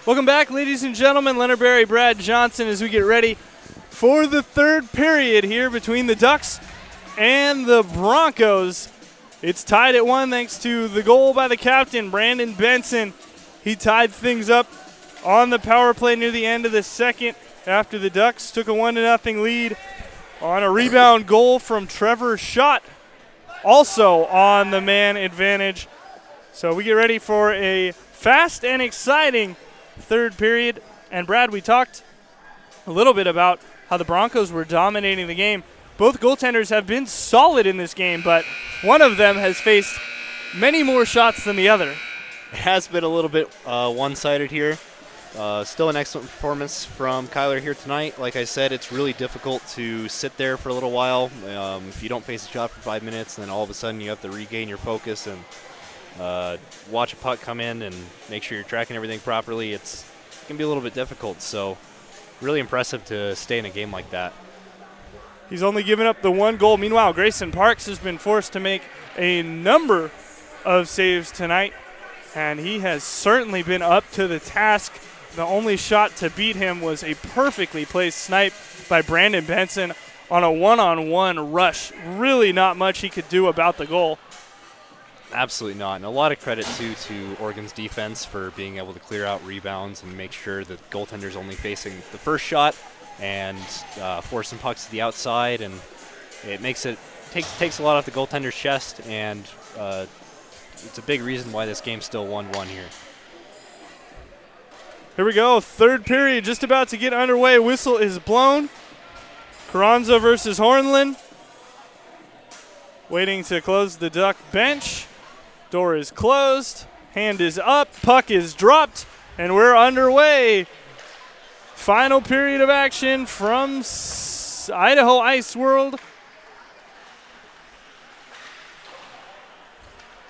Welcome back, ladies and gentlemen. Leonard Berry, Brad Johnson, as we get ready for the third period here between the Ducks and the Broncos. It's tied at 1 thanks to the goal by the captain, Brandon Benson. He tied things up on the power play near the end of the second after the Ducks took a 1-0 lead on a rebound goal from Trevor Schott, also on the man advantage. So we get ready for a fast and exciting third period. And Brad, we talked a little bit about how the Broncos were dominating the game. Both goaltenders have been solid in this game, but one of them has faced many more shots than the other. It has been a little bit one-sided here. Still an excellent performance from Kyler here tonight. Like I said, it's really difficult to sit there for a little while. If you don't face a shot for 5 minutes, and then all of a sudden you have to regain your focus and watch a puck come in and make sure you're tracking everything properly, it can be a little bit difficult. So really impressive to stay in a game like that. He's only given up the 1 goal. Meanwhile, Grayson Parks has been forced to make a number of saves tonight, and he has certainly been up to the task. The only shot to beat him was a perfectly placed snipe by Brandon Benson on a one-on-one rush. Really not much he could do about the goal. Absolutely not. And a lot of credit, too, to Oregon's defense for being able to clear out rebounds and make sure that the goaltender's only facing the first shot and forcing pucks to the outside. And it takes a lot off the goaltender's chest, and it's a big reason why this game's still 1-1 here. Here we go, third period just about to get underway. Whistle is blown. Carranza versus Hornlund. Waiting to close the Duck bench. Door is closed. Hand is up. Puck is dropped. And we're underway. Final period of action from Idaho Ice World.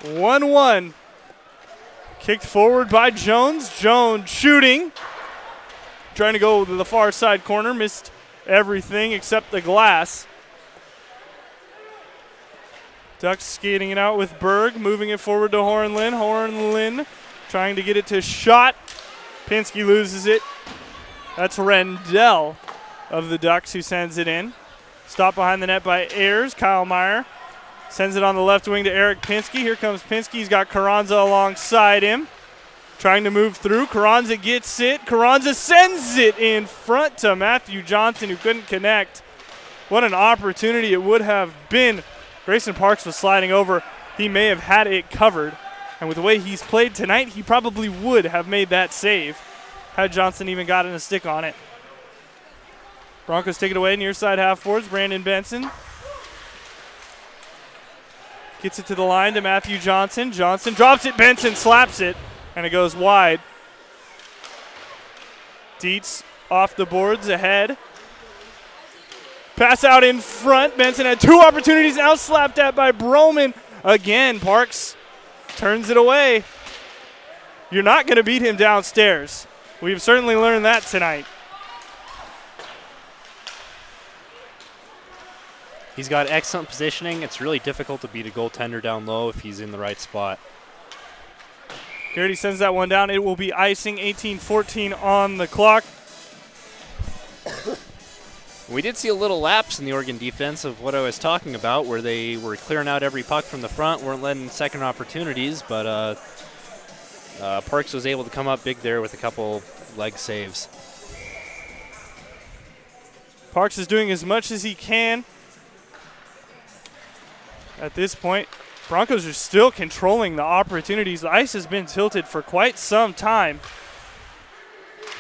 1-1. Kicked forward by Jones. Jones shooting. Trying to go to the far side corner. Missed everything except the glass. Ducks skating it out with Berg. Moving it forward to Hornlund. Hornlund trying to get it to Schott. Pinsky loses it. That's Rendell of the Ducks who sends it in. Stopped behind the net by Ayers. Kyle Meyer sends it on the left wing to Eric Pinsky. Here comes Pinsky. He's got Carranza alongside him. Trying to move through. Carranza gets it. Carranza sends it in front to Matthew Johnson, who couldn't connect. What an opportunity it would have been. Grayson Parks was sliding over. He may have had it covered. And with the way he's played tonight, he probably would have made that save had Johnson even gotten a stick on it. Broncos take it away near side half boards. Brandon Benson gets it to the line to Matthew Johnson. Johnson drops it. Benson slaps it, and it goes wide. Dietz off the boards ahead. Pass out in front. Benson had 2 opportunities, now slapped at by Broman. Again, Parks turns it away. You're not going to beat him downstairs. We've certainly learned that tonight. He's got excellent positioning. It's really difficult to beat a goaltender down low if he's in the right spot. Garrity sends that one down. It will be icing. 18-14 on the clock. We did see a little lapse in the Oregon defense of what I was talking about, where they were clearing out every puck from the front, weren't letting second opportunities, but Parks was able to come up big there with a couple leg saves. Parks is doing as much as he can at this point. Broncos are still controlling the opportunities. The ice has been tilted for quite some time.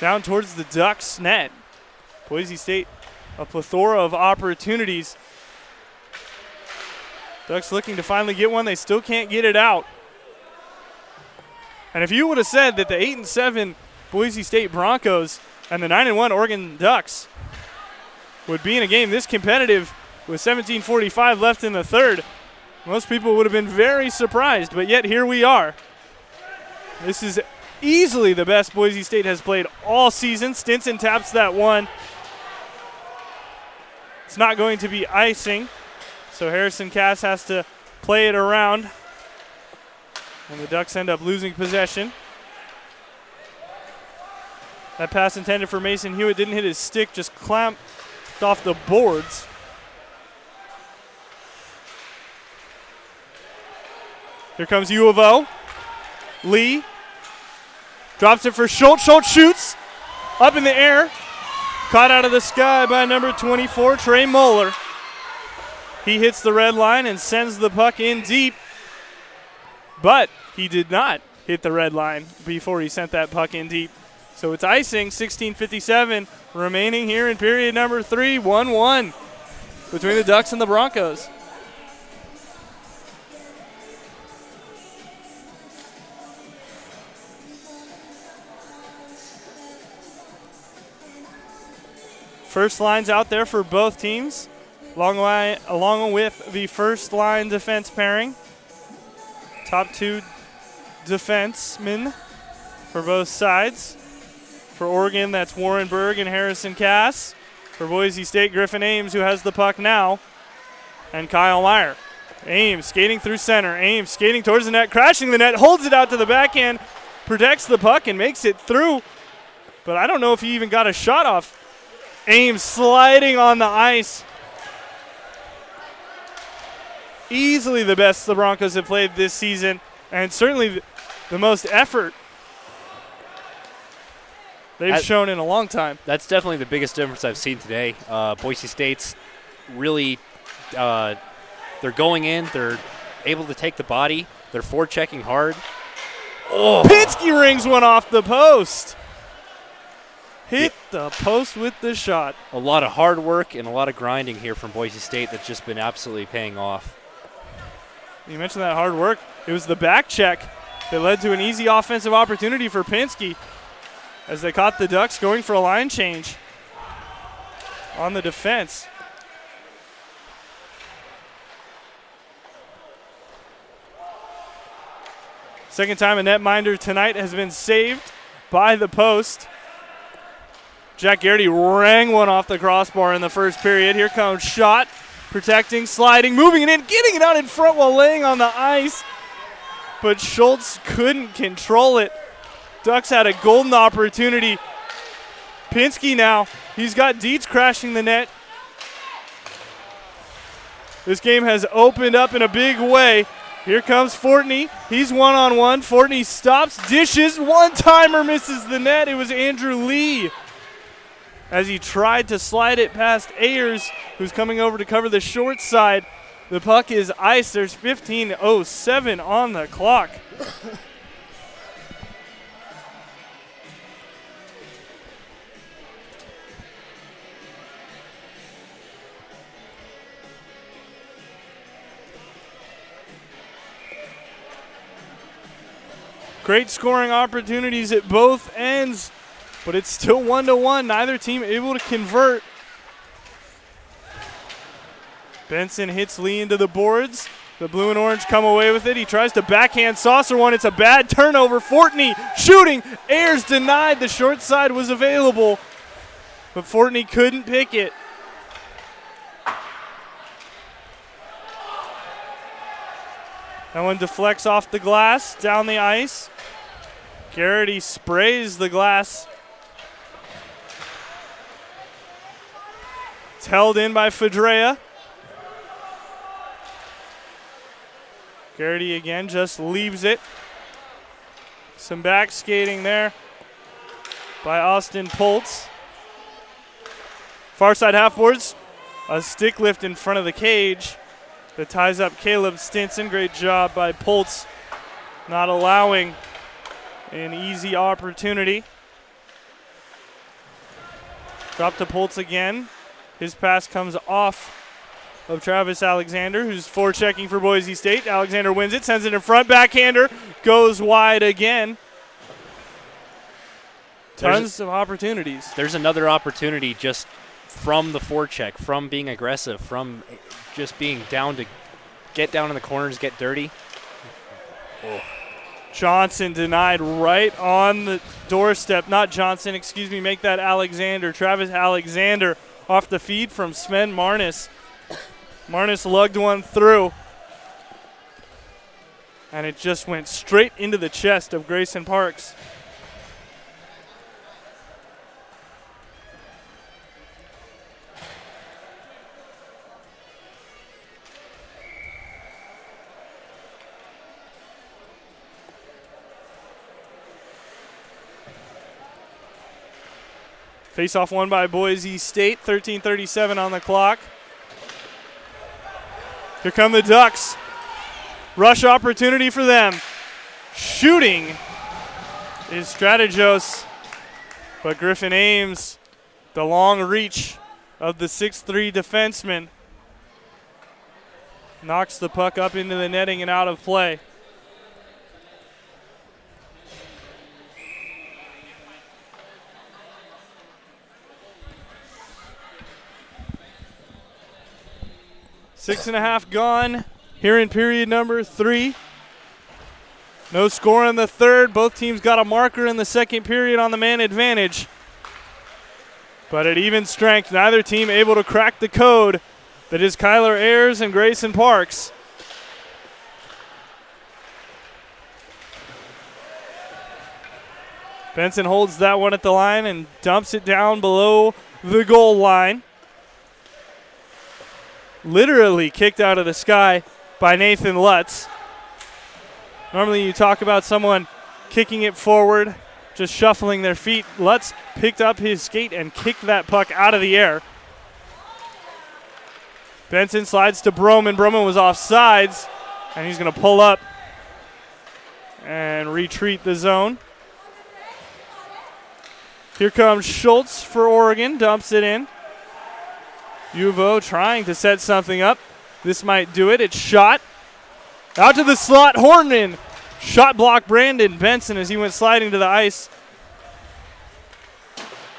Down towards the Ducks net. Boise State, a plethora of opportunities. Ducks looking to finally get one. They still can't get it out. And if you would have said that the 8-7 Boise State Broncos and the 9-1 Oregon Ducks would be in a game this competitive with 17:45 left in the third, most people would have been very surprised, but yet here we are. This is easily the best Boise State has played all season. Stinson taps that one. It's not going to be icing, so Harrison Cass has to play it around, and the Ducks end up losing possession. That pass intended for Mason Hewitt didn't hit his stick, just clamped off the boards. Here comes U of O. Lee drops it for Schultz. Schultz shoots up in the air. Caught out of the sky by number 24, Trey Moeller. He hits the red line and sends the puck in deep. But he did not hit the red line before he sent that puck in deep. So it's icing, 16:57 remaining here in period number 3, 1-1 between the Ducks and the Broncos. First line's out there for both teams, along with the first line defense pairing. Top two defensemen for both sides. For Oregon, that's Warren Berg and Harrison Cass. For Boise State, Griffin Ames, who has the puck now, and Kyle Meyer. Ames skating through center. Ames skating towards the net, crashing the net, holds it out to the backhand, protects the puck, and makes it through. But I don't know if he even got a shot off. Ames sliding on the ice. Easily the best the Broncos have played this season, and certainly the most effort they've shown in a long time. That's definitely the biggest difference I've seen today. Boise State's really, they're going in, they're able to take the body, they're forechecking hard. Oh. Pinsky rings one off the post. Hit the post with the shot. A lot of hard work and a lot of grinding here from Boise State that's just been absolutely paying off. You mentioned that hard work. It was the back check that led to an easy offensive opportunity for Pinsky as they caught the Ducks going for a line change on the defense. Second time a netminder tonight has been saved by the post. Jack Garrity rang one off the crossbar in the first period. Here comes Schott, protecting, sliding, moving it in, getting it out in front while laying on the ice. But Schultz couldn't control it. Ducks had a golden opportunity. Pinsky now, he's got Dietz crashing the net. This game has opened up in a big way. Here comes Fortney. He's one-on-one. Fortney stops, dishes, one-timer misses the net. It was Andrew Lee as he tried to slide it past Ayers, who's coming over to cover the short side. The puck is iced. There's 15:07 on the clock. Great scoring opportunities at both ends, but it's still 1-1. Neither team able to convert. Benson hits Lee into the boards. The blue and orange come away with it. He tries to backhand saucer one. It's a bad turnover. Fortney shooting. Ayers denied. The short side was available, but Fortney couldn't pick it. That one deflects off the glass, down the ice. Garrity sprays the glass. It's held in by Fedrea. Garrity again just leaves it. Some back skating there by Austin Poltz. Far side half boards. A stick lift in front of the cage that ties up Caleb Stinson. Great job by Poltz, not allowing an easy opportunity. Drop to Poltz again. His pass comes off of Travis Alexander, who's forechecking for Boise State. Alexander wins it, sends it in front. Backhander goes wide again. Tons of opportunities. There's another opportunity just from the forecheck, from being aggressive, from just being down to get down in the corners, get dirty. Oh. Johnson denied right on the doorstep. Not Johnson, excuse me, make that Alexander. Travis Alexander off the feed from Sven Marnis. Marnis lugged one through, and it just went straight into the chest of Grayson Parks. Face-off won by Boise State, 13:37 on the clock. Here come the Ducks. Rush opportunity for them. Shooting is Strategos, but Griffin Ames, the long reach of the 6'3" defenseman, knocks the puck up into the netting and out of play. Six and a half gone here in period number 3. No score in the third. Both teams got a marker in the second period on the man advantage. But at even strength, neither team able to crack the code that is Kyler Ayers and Grayson Parks. Benson holds that one at the line and dumps it down below the goal line. Literally kicked out of the sky by Nathan Lutz. Normally you talk about someone kicking it forward, just shuffling their feet. Lutz picked up his skate and kicked that puck out of the air. Benson slides to Broman. Broman was off sides, and he's going to pull up and retreat the zone. Here comes Schultz for Oregon, dumps it in. U of O trying to set something up. This might do it. It's shot. Out to the slot. Hornan. Shot block Brandon Benson as he went sliding to the ice.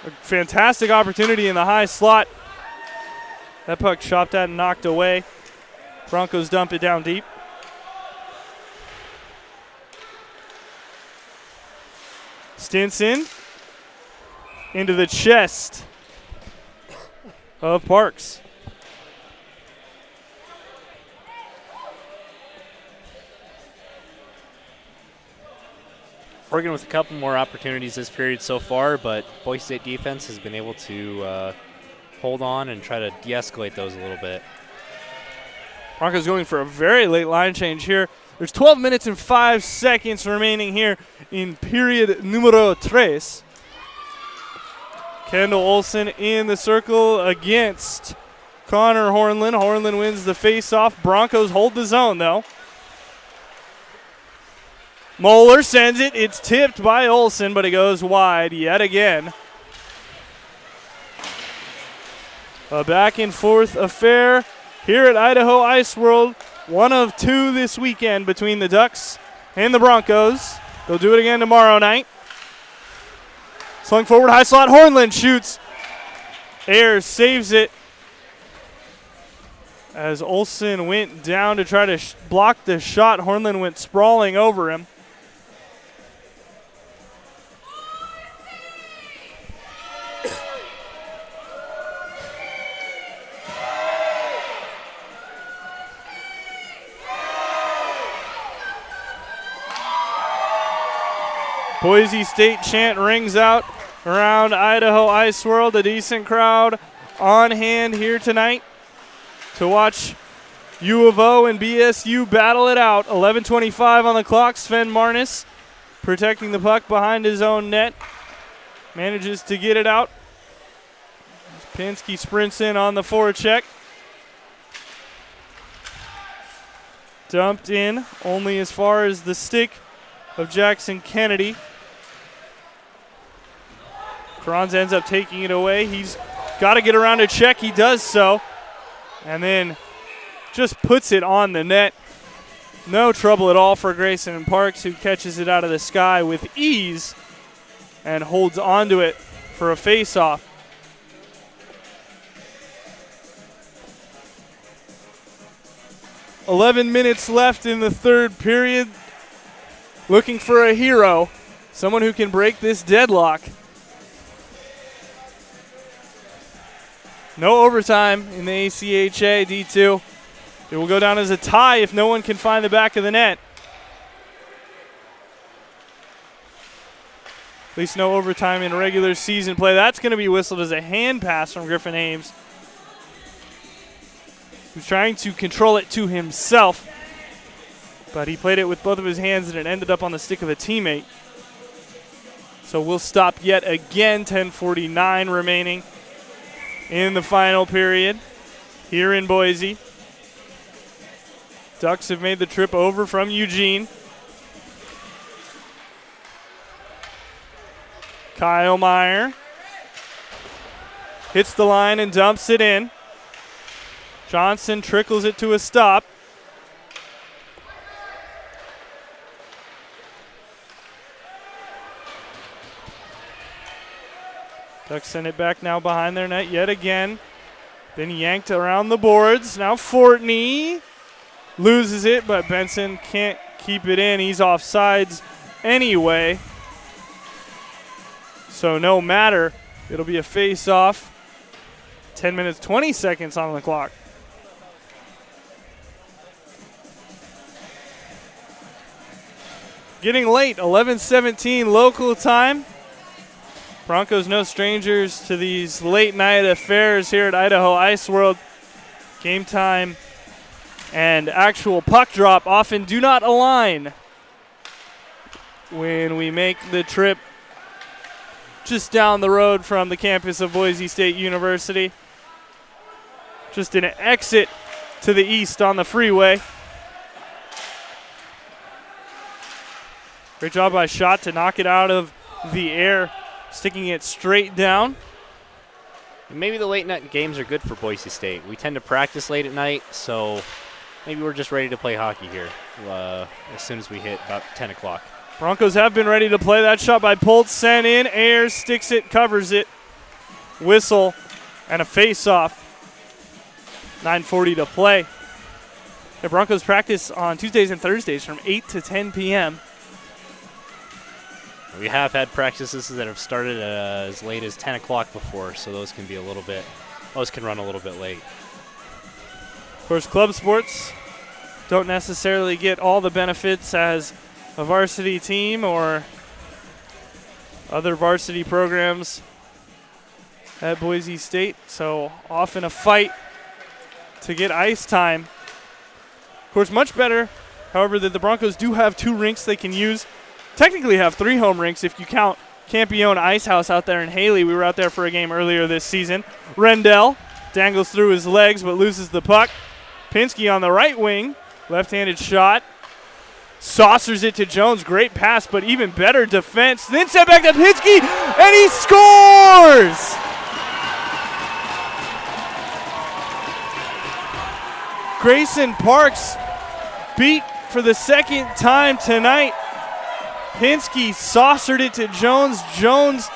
A fantastic opportunity in the high slot. That puck chopped at and knocked away. Broncos dump it down deep. Stinson into the chest of Parks. Oregon with a couple more opportunities this period so far, but Boise State defense has been able to hold on and try to de-escalate those a little bit. Broncos going for a very late line change here. There's 12 minutes and 5 seconds remaining here in period numero 3. Kendall Olson in the circle against Connor Hornland. Hornland wins the face-off. Broncos hold the zone, though. Moeller sends it. It's tipped by Olson, but it goes wide yet again. A back-and-forth affair here at Idaho Ice World. One of 2 this weekend between the Ducks and the Broncos. They'll do it again tomorrow night. Slung forward, high slot. Hornland shoots. Ayers saves it as Olson went down to try to block the shot. Hornland went sprawling over him. Boise State chant rings out around Idaho Ice World. A decent crowd on hand here tonight to watch U of O and BSU battle it out. 11:25 on the clock. Sven Marnis protecting the puck behind his own net. Manages to get it out. Pinsky sprints in on the forecheck. Dumped in only as far as the stick of Jackson Kennedy. Franz ends up taking it away. He's got to get around a check. He does so. And then just puts it on the net. No trouble at all for Grayson Parks, who catches it out of the sky with ease and holds onto it for a face-off. "11 minutes left in the third period. Looking for a hero, someone who can break this deadlock. No overtime in the ACHA D2. It will go down as a tie if no one can find the back of the net. At least no overtime in regular season play. That's going to be whistled as a hand pass from Griffin Ames, who's trying to control it to himself. But he played it with both of his hands, and it ended up on the stick of a teammate. So we'll stop yet again. 10:49 remaining in the final period here in Boise. Ducks have made the trip over from Eugene. Kyle Meyer hits the line and dumps it in. Johnson trickles it to a stop. Ducks send it back now behind their net yet again. Then yanked around the boards. Now Fortney loses it, but Benson can't keep it in. He's offsides anyway. So no matter, it'll be a face-off. 10 minutes, 20 seconds on the clock. Getting late, 11:17 local time. Broncos no strangers to these late night affairs here at Idaho Ice World. Game time and actual puck drop often do not align when we make the trip just down the road from the campus of Boise State University. Just an exit to the east on the freeway. Great job by Schott to knock it out of the air, sticking it straight down. Maybe the late night games are good for Boise State. We tend to practice late at night, so maybe we're just ready to play hockey here as soon as we hit about 10 o'clock. Broncos have been ready to play. That shot by Poltz sent in. Ayers sticks it, covers it. Whistle and a face-off. 9:40 to play. The Broncos practice on Tuesdays and Thursdays from 8 to 10 p.m. We have had practices that have started as late as 10 o'clock before, so those can run a little bit late. Of course, club sports don't necessarily get all the benefits as a varsity team or other varsity programs at Boise State, so often a fight to get ice time. Of course, much better, however, that the Broncos do have 2 rinks they can use. Technically have 3 home rinks if you count Campione Ice House out there in Haley. We were out there for a game earlier this season. Rendell dangles through his legs but loses the puck. Pinsky on the right wing, left-handed shot. Saucers it to Jones. Great pass, but even better defense. Then sent back to Pinsky, and he scores! Grayson Parks beat for the second time tonight. Pinsky saucered it to Jones. Jones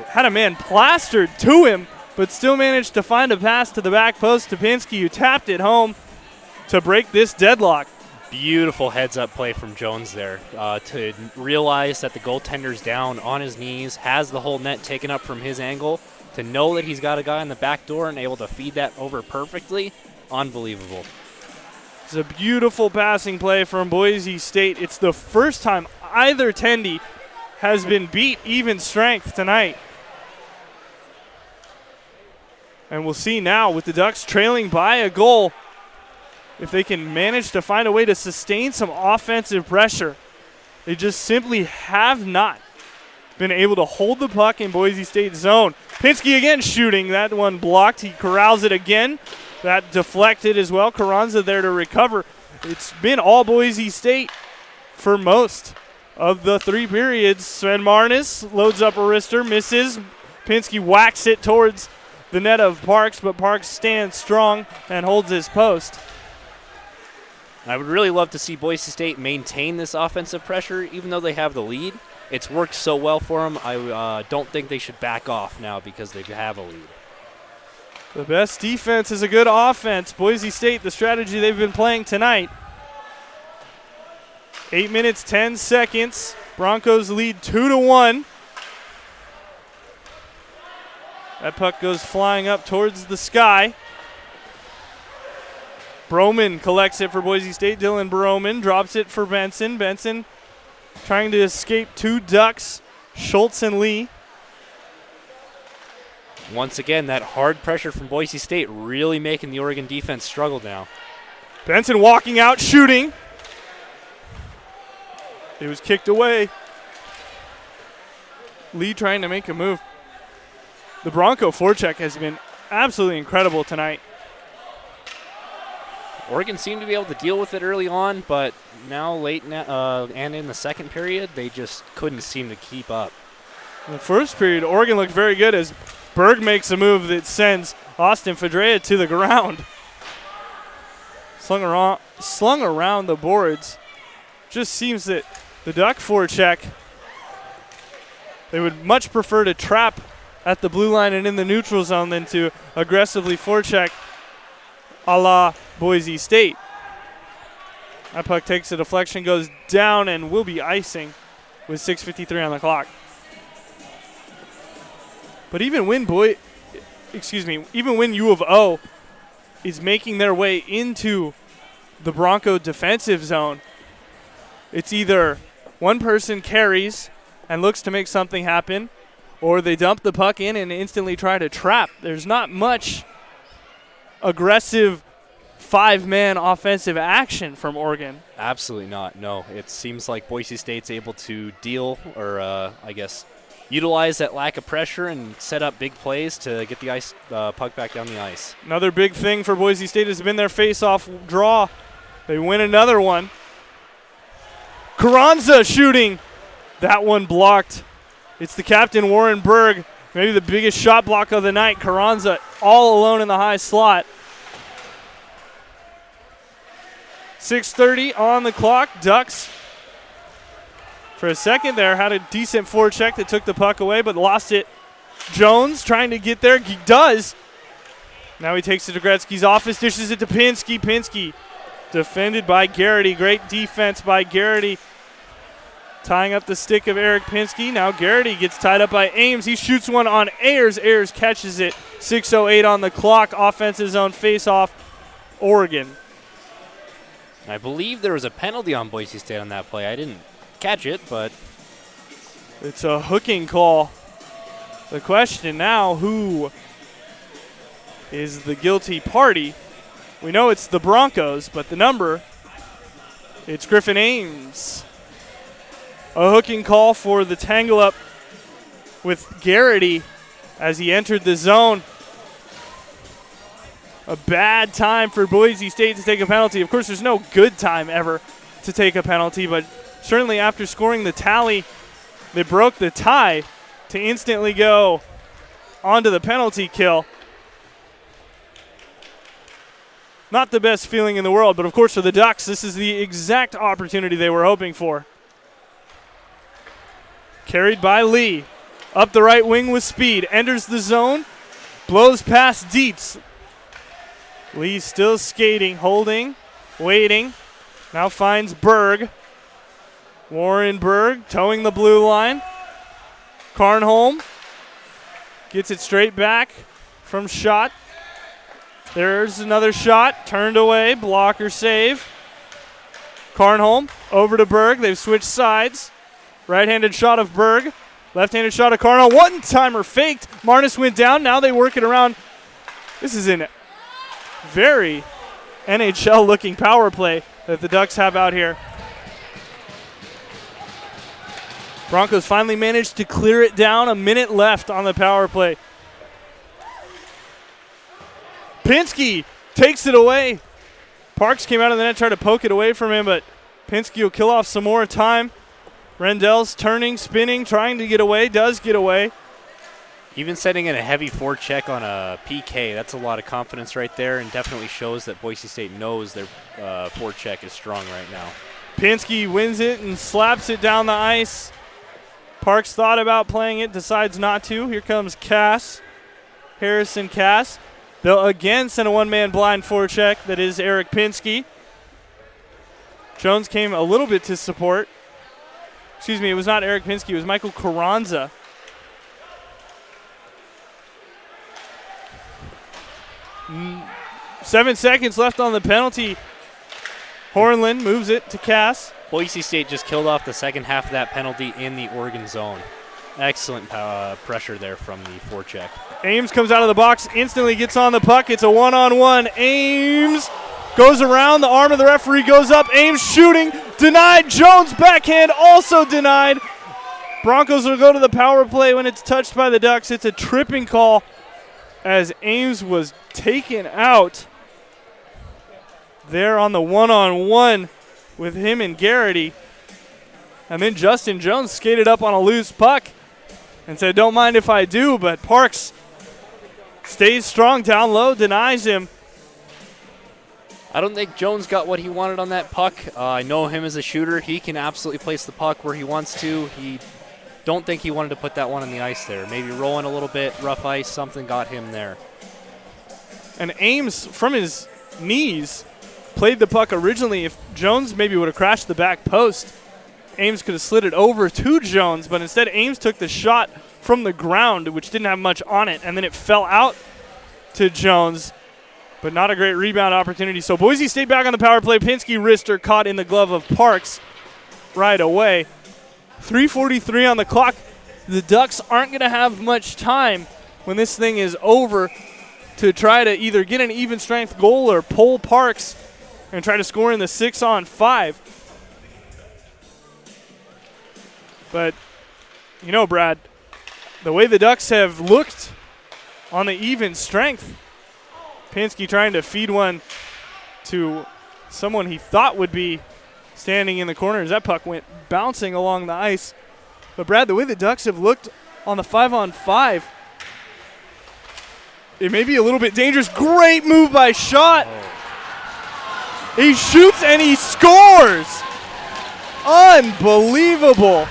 had a man plastered to him, but still managed to find a pass to the back post to Pinsky, who tapped it home to break this deadlock. Beautiful heads-up play from Jones there to realize that the goaltender's down on his knees, has the whole net taken up from his angle, to know that he's got a guy in the back door and able to feed that over perfectly. Unbelievable. It's a beautiful passing play from Boise State. It's the first time either Tendy has been beat even strength tonight. And we'll see now with the Ducks trailing by a goal if they can manage to find a way to sustain some offensive pressure. They just simply have not been able to hold the puck in Boise State's zone. Pinsky again shooting. That one blocked. He corrals it again. That deflected as well. Carranza there to recover. It's been all Boise State for most of the 3 periods. Sven Marnis loads up a wrister, misses. Pinsky whacks it towards the net of Parks, but Parks stands strong and holds his post. I would really love to see Boise State maintain this offensive pressure, even though they have the lead. It's worked so well for them. I don't think they should back off now because they have a lead. The best defense is a good offense. Boise State, the strategy they've been playing tonight. 8 minutes, 10 seconds. Broncos lead 2-1. That puck goes flying up towards the sky. Broman collects it for Boise State. Dylan Broman drops it for Benson. Benson trying to escape 2 Ducks, Schultz and Lee. Once again, that hard pressure from Boise State really making the Oregon defense struggle now. Benson walking out, shooting. It was kicked away. Lee trying to make a move. The Bronco forecheck has been absolutely incredible tonight. Oregon seemed to be able to deal with it early on, but now late and in the second period, they just couldn't seem to keep up. In the first period, Oregon looked very good as Berg makes a move that sends Austin Fedrea to the ground. Slung around the boards. Just seems that the Duck forecheck, they would much prefer to trap at the blue line and in the neutral zone than to aggressively forecheck a la Boise State. That puck takes a deflection, goes down, and will be icing with 6:53 on the clock. But even when U of O is making their way into the Bronco defensive zone, it's either one person carries and looks to make something happen, or they dump the puck in and instantly try to trap. There's not much aggressive five-man offensive action from Oregon. Absolutely not, no. It seems like Boise State's able to deal or, utilize that lack of pressure and set up big plays to get the puck back down the ice. Another big thing for Boise State has been their face-off draw. They win another one. Carranza shooting. That one blocked. It's the captain, Warren Berg, maybe the biggest shot block of the night. Carranza all alone in the high slot. 6:30 on the clock. Ducks, for a second there, had a decent forecheck that took the puck away, but lost it. Jones trying to get there. He does. Now he takes it to Gretzky's office, dishes it to Pinsky. Pinsky defended by Garrity. Great defense by Garrity. Tying up the stick of Eric Pinsky. Now Garrity gets tied up by Ames. He shoots one on Ayers. Ayers catches it. 6:08 on the clock. Offensive zone face-off, Oregon. I believe there was a penalty on Boise State on that play. I didn't catch it, but it's a hooking call. The question now, who is the guilty party? We know it's the Broncos, but the number, it's Griffin Ames. A hooking call for the tangle up with Garrity as he entered the zone. A bad time for Boise State to take a penalty. Of course, there's no good time ever to take a penalty, but certainly after scoring the tally, they broke the tie to instantly go onto the penalty kill. Not the best feeling in the world, but of course for the Ducks, this is the exact opportunity they were hoping for. Carried by Lee. Up the right wing with speed. Enters the zone. Blows past Dietz. Lee still skating, holding, waiting. Now finds Berg. Warren Berg towing the blue line. Carnholm gets it straight back from shot. There's another shot. Turned away. Blocker save. Carnholm over to Berg. They've switched sides. Right-handed shot of Berg. Left-handed shot of Carnholm. One-timer faked. Marnus went down. Now they work it around. This is a very NHL-looking power play that the Ducks have out here. Broncos finally managed to clear it down. A minute left on the power play. Pinsky takes it away. Parks came out of the net, tried to poke it away from him, but Pinsky will kill off some more time. Rendell's turning, spinning, trying to get away, does get away. Even setting in a heavy forecheck on a PK, that's a lot of confidence right there and definitely shows that Boise State knows their forecheck is strong right now. Pinsky wins it and slaps it down the ice. Parks thought about playing it, decides not to. Here comes Cass, Harrison Cass. They'll again send a one-man blind forecheck. That is Eric Pinsky. Jones came a little bit to support. Excuse me, it was not Eric Pinsky. It was Michael Carranza. Mm, 7 seconds left on the penalty. Hornland moves it to Cass. Boise State just killed off the second half of that penalty in the Oregon zone. Excellent pressure there from the forecheck. Ames comes out of the box, instantly gets on the puck. It's a one-on-one. Ames goes around. The arm of the referee goes up. Ames shooting. Denied. Jones backhand also denied. Broncos will go to the power play when it's touched by the Ducks. It's a tripping call as Ames was taken out there on the one-on-one with him and Garrity. And then Justin Jones skated up on a loose puck and said, don't mind if I do, but Parks stays strong down low, denies him. I don't think Jones got what he wanted on that puck. I know him as a shooter. He can absolutely place the puck where he wants to. Don't think he wanted to put that one on the ice there. Maybe rolling a little bit, rough ice, something got him there. And Ames, from his knees, played the puck originally. If Jones maybe would have crashed the back post, Ames could have slid it over to Jones, but instead Ames took the shot from the ground, which didn't have much on it, and then it fell out to Jones, but not a great rebound opportunity. So Boise State back on the power play. Pinsky wrister caught in the glove of Parks right away. 3:43 on the clock. The Ducks aren't going to have much time when this thing is over to try to either get an even strength goal or pull Parks and try to score in the 6-on-5. But, you know, Brad, the way the Ducks have looked on the even strength, Pinsky trying to feed one to someone he thought would be standing in the corner as that puck went bouncing along the ice. But, Brad, the way the Ducks have looked on the 5-on-5, it may be a little bit dangerous. Great move by Schott. He shoots and he scores. Unbelievable.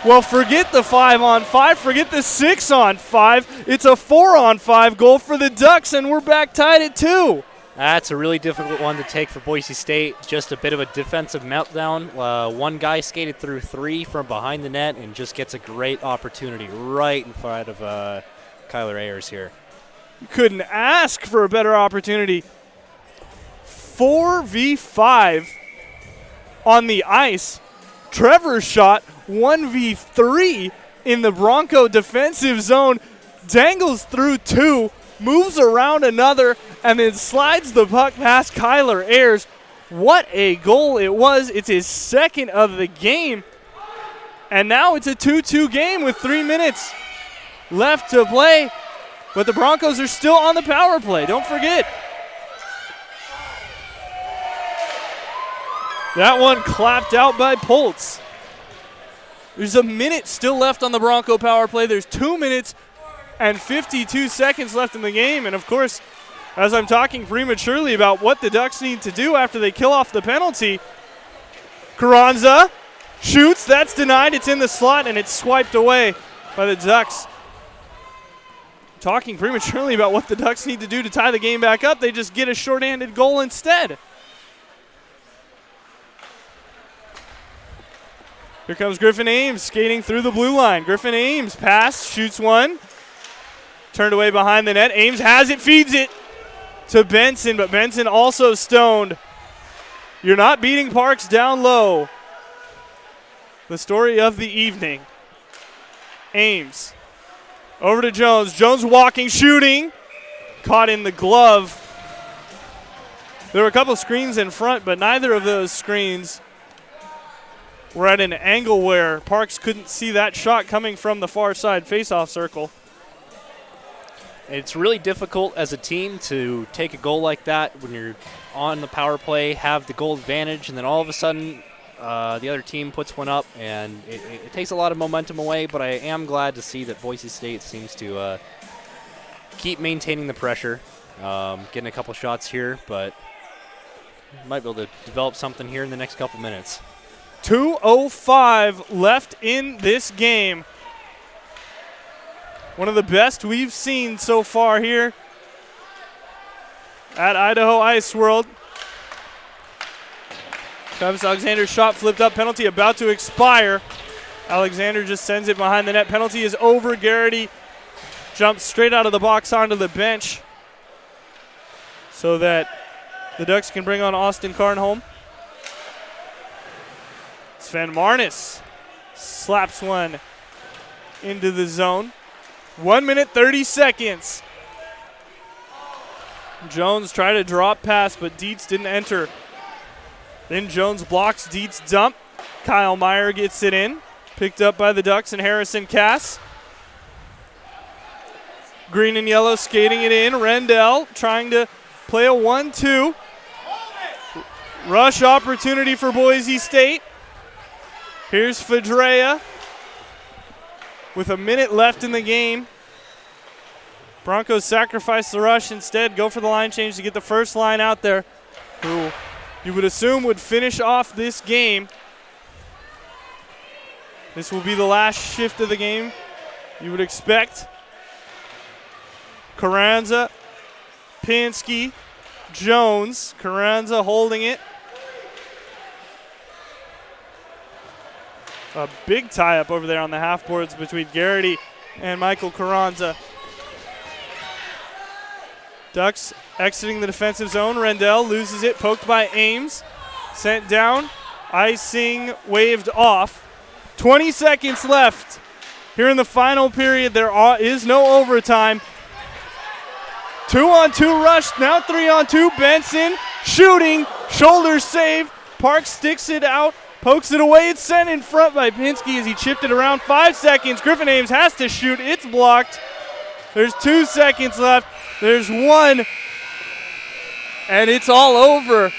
Well, forget the 5-on-5, forget the 6-on-5. It's a 4-on-5 goal for the Ducks, and we're back tied at 2. That's a really difficult one to take for Boise State. Just a bit of a defensive meltdown. One guy skated through 3 from behind the net and just gets a great opportunity right in front of Kyler Ayers here. You couldn't ask for a better opportunity. 4v5 on the ice. Trevor's shot, 1v3 in the Bronco defensive zone, dangles through 2, moves around another, and then slides the puck past Kyler Ayers. What a goal it was. It's his second of the game. And now it's a 2-2 game with 3 minutes left to play. But the Broncos are still on the power play. Don't forget. That one clapped out by Poltz. There's a minute still left on the Bronco power play. There's 2 minutes and 52 seconds left in the game. And, of course, as I'm talking prematurely about what the Ducks need to do after they kill off the penalty, Carranza shoots. That's denied. It's in the slot, and it's swiped away by the Ducks. Talking prematurely about what the Ducks need to do to tie the game back up, they just get a shorthanded goal instead. Here comes Griffin Ames skating through the blue line. Griffin Ames pass, shoots one. Turned away behind the net. Ames has it, feeds it to Benson, but Benson also stoned. You're not beating Parks down low. The story of the evening. Ames over to Jones. Jones walking, shooting. Caught in the glove. There were a couple screens in front, but neither of those screens were at an angle where Parks couldn't see that shot coming from the far side faceoff circle. It's really difficult as a team to take a goal like that when you're on the power play, have the goal advantage, and then all of a sudden the other team puts one up, and it takes a lot of momentum away, but I am glad to see that Boise State seems to keep maintaining the pressure, getting a couple shots here, but might be able to develop something here in the next couple minutes. 2:05 left in this game. One of the best we've seen so far here at Idaho Ice World. Travis Alexander's shot flipped up, penalty about to expire. Alexander just sends it behind the net. Penalty is over. Garrity jumps straight out of the box onto the bench so that the Ducks can bring on Austin Carnholm. Sven Marnis slaps one into the zone. 1 minute, 30 seconds. Jones tried to drop pass, but Dietz didn't enter. Then Jones blocks Dietz' dump. Kyle Meyer gets it in. Picked up by the Ducks and Harrison Cass. Green and yellow skating it in. Rendell trying to play a 1-2. Rush opportunity for Boise State. Here's Fedrea with a minute left in the game. Broncos sacrifice the rush instead, go for the line change to get the first line out there, who you would assume would finish off this game. This will be the last shift of the game, you would expect. Carranza, Pinsky, Jones. Carranza holding it. A big tie-up over there on the half boards between Garrity and Michael Carranza. Ducks exiting the defensive zone. Rendell loses it, poked by Ames. Sent down, icing waved off. 20 seconds left here in the final period. There is no overtime. 2-on-2 rush, now 3-on-2. Benson shooting, shoulder save. Parks sticks it out, pokes it away. It's sent in front by Pinsky as he chipped it around. 5 seconds. Griffin Ames has to shoot. It's blocked. There's 2 seconds left. There's 1. And it's all over.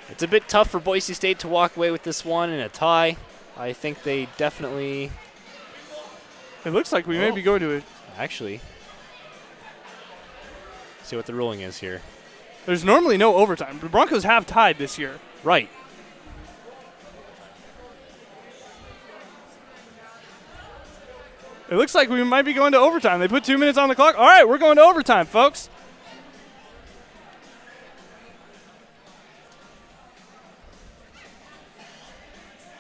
It's a bit tough for Boise State to walk away with this one in a tie. I think they definitely... It looks like we may be going to it. Actually, see what the ruling is here. There's normally no overtime. The Broncos have tied this year. Right. It looks like we might be going to overtime. They put 2 minutes on the clock. All right, we're going to overtime, folks.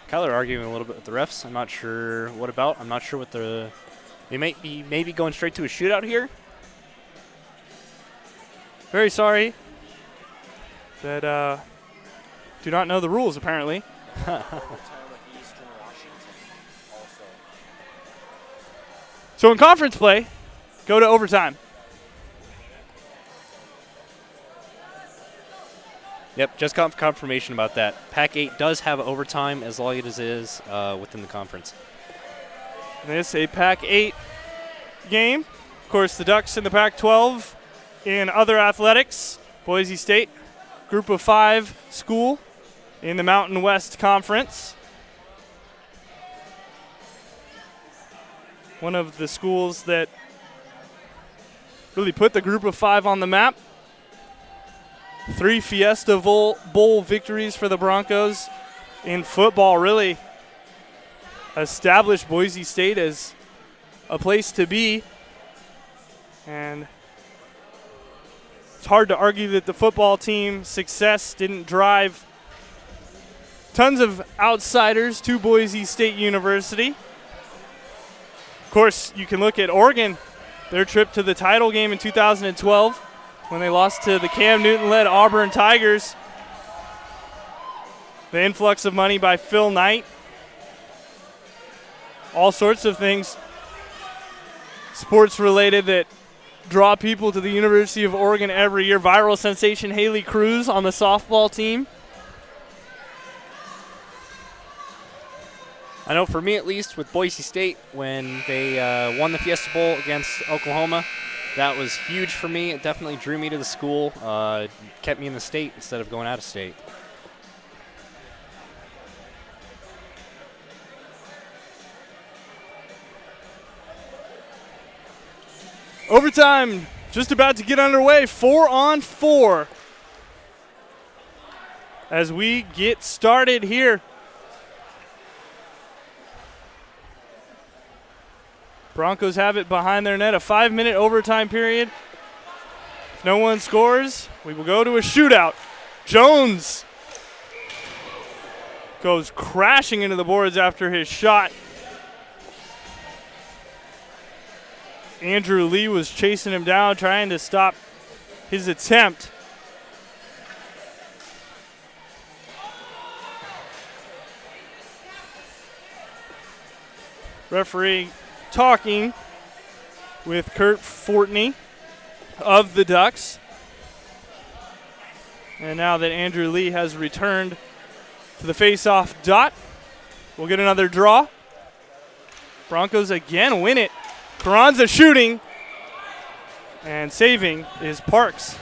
Kyler arguing a little bit with the refs. I'm not sure what about. I'm not sure what the... They might be maybe going straight to a shootout here. Very sorry that do not know the rules, apparently. So in conference play, go to overtime. Yep, just confirmation about that. Pac-8 does have overtime as long as it is within the conference. This a Pac-8 game. Of course, the Ducks in the Pac-12 in other athletics. Boise State, group of 5 school in the Mountain West Conference. One of the schools that really put the group of 5 on the map. 3 Fiesta Bowl victories for the Broncos in football really established Boise State as a place to be. And it's hard to argue that the football team's success didn't drive tons of outsiders to Boise State University. Of course, you can look at Oregon, their trip to the title game in 2012 when they lost to the Cam Newton-led Auburn Tigers. The influx of money by Phil Knight. All sorts of things sports-related that draw people to the University of Oregon every year. Viral sensation Haley Cruz on the softball team. I know for me at least with Boise State when they won the Fiesta Bowl against Oklahoma, that was huge for me. It definitely drew me to the school, kept me in the state instead of going out of state. Overtime just about to get underway. 4-on-4 as we get started here. Broncos have it behind their net, a 5-minute overtime period. If no one scores, we will go to a shootout. Jones goes crashing into the boards after his shot. Andrew Lee was chasing him down, trying to stop his attempt. Referee talking with Kurt Fortney of the Ducks. And now that Andrew Lee has returned to the face-off dot, we'll get another draw. Broncos again win it. Carranza shooting, and saving is Parks.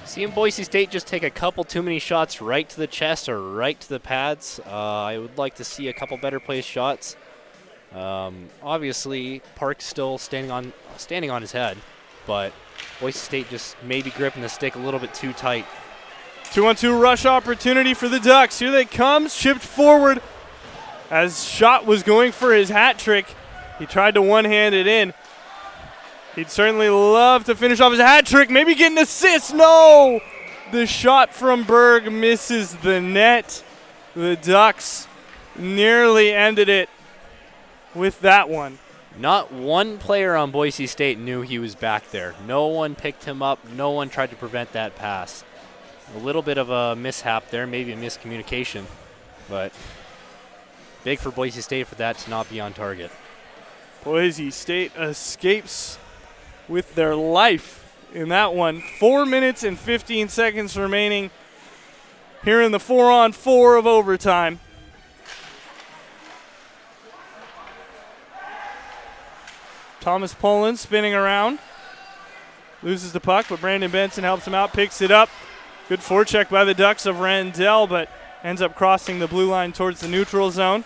Seeing Boise State just take a couple too many shots right to the chest or right to the pads. I would like to see a couple better placed shots. Obviously, Parks still standing on his head, but Boise State just maybe gripping the stick a little bit too tight. 2-on-2 rush opportunity for the Ducks. Here they come, chipped forward as Schott was going for his hat trick. He tried to one-hand it in. He'd certainly love to finish off his hat trick, maybe get an assist. No! The shot from Berg misses the net. The Ducks nearly ended it with that one. Not one player on Boise State knew he was back there. No one picked him up. No one tried to prevent that pass. A little bit of a mishap there, maybe a miscommunication, but big for Boise State for that to not be on target. Boise State escapes with their life in that one. 4 minutes and 15 seconds remaining here in the 4-on-4 of overtime. Thomas Poland spinning around. Loses the puck, but Brandon Benson helps him out, picks it up. Good forecheck by the Ducks of Randell, but ends up crossing the blue line towards the neutral zone.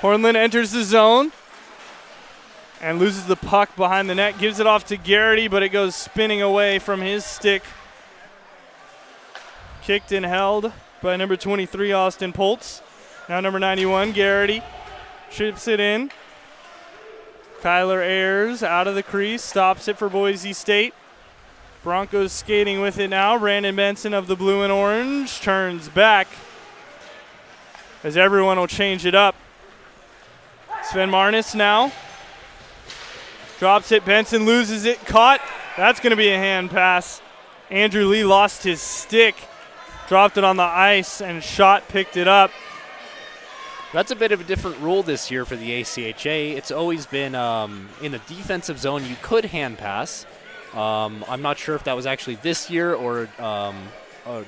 Hornlund enters the zone and loses the puck behind the net. Gives it off to Garrity, but it goes spinning away from his stick. Kicked and held by number 23, Austin Poltz. Now number 91, Garrity, chips it in. Kyler Ayers out of the crease, stops it for Boise State. Broncos skating with it now. Brandon Benson of the blue and orange turns back as everyone will change it up. Sven Marnis now. Drops it. Benson loses it. Caught. That's going to be a hand pass. Andrew Lee lost his stick. Dropped it on the ice, and Schott picked it up. That's a bit of a different rule this year for the ACHA. It's always been in the defensive zone you could hand pass. I'm not sure if that was actually this year or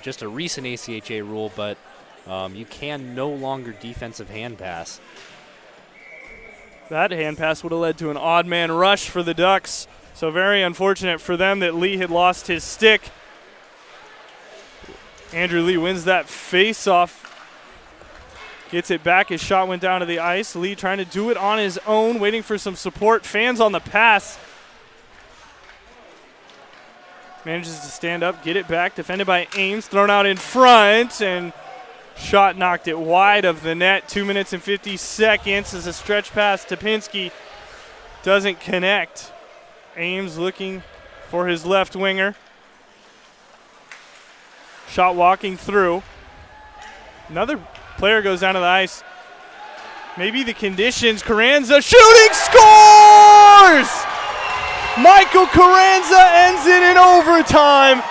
just a recent ACHA rule, but you can no longer defensive hand pass. That hand pass would have led to an odd man rush for the Ducks. So very unfortunate for them that Lee had lost his stick. Andrew Lee wins that face-off. Gets it back. His shot went down to the ice. Lee trying to do it on his own, waiting for some support. Fans on the pass. Manages to stand up, get it back. Defended by Ames, thrown out in front, and Schott knocked it wide of the net. 2 minutes and 50 seconds as a stretch pass. Topinski doesn't connect. Ames looking for his left winger. Schott walking through. Another player goes down to the ice. Maybe the conditions. Carranza shooting, scores! Michael Carranza ends it in overtime.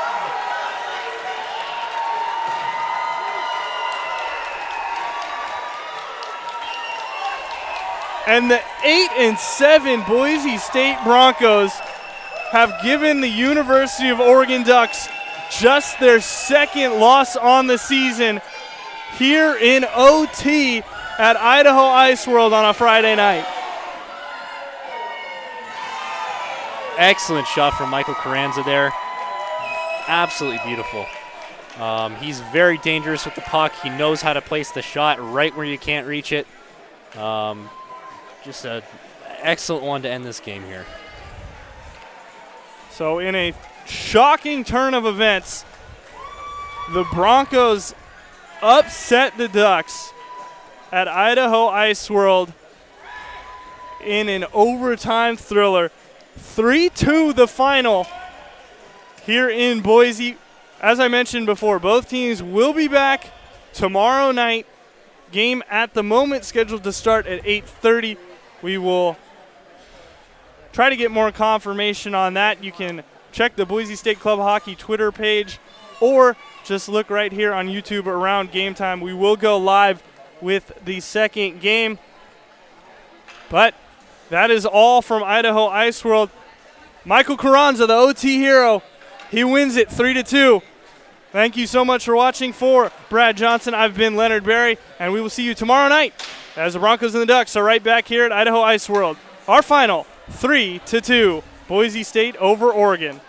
And the 8-7 Boise State Broncos have given the University of Oregon Ducks just their second loss on the season here in OT at Idaho Ice World on a Friday night. Excellent shot from Michael Carranza there. Absolutely beautiful. He's very dangerous with the puck. He knows how to place the shot right where you can't reach it. Just an excellent one to end this game here. So in a shocking turn of events, the Broncos upset the Ducks at Idaho Ice World in an overtime thriller. 3-2 the final here in Boise. As I mentioned before, both teams will be back tomorrow night. Game at the moment scheduled to start at 8:30. We will try to get more confirmation on that. You can check the Boise State Club Hockey Twitter page or just look right here on YouTube around game time. We will go live with the second game. But that is all from Idaho Ice World. Michael Carranza, the OT hero, he wins it 3-2. Thank you so much for watching. For Brad Johnson, I've been Leonard Berry, and we will see you tomorrow night as the Broncos and the Ducks are right back here at Idaho Ice World. Our final, 3-2, Boise State over Oregon.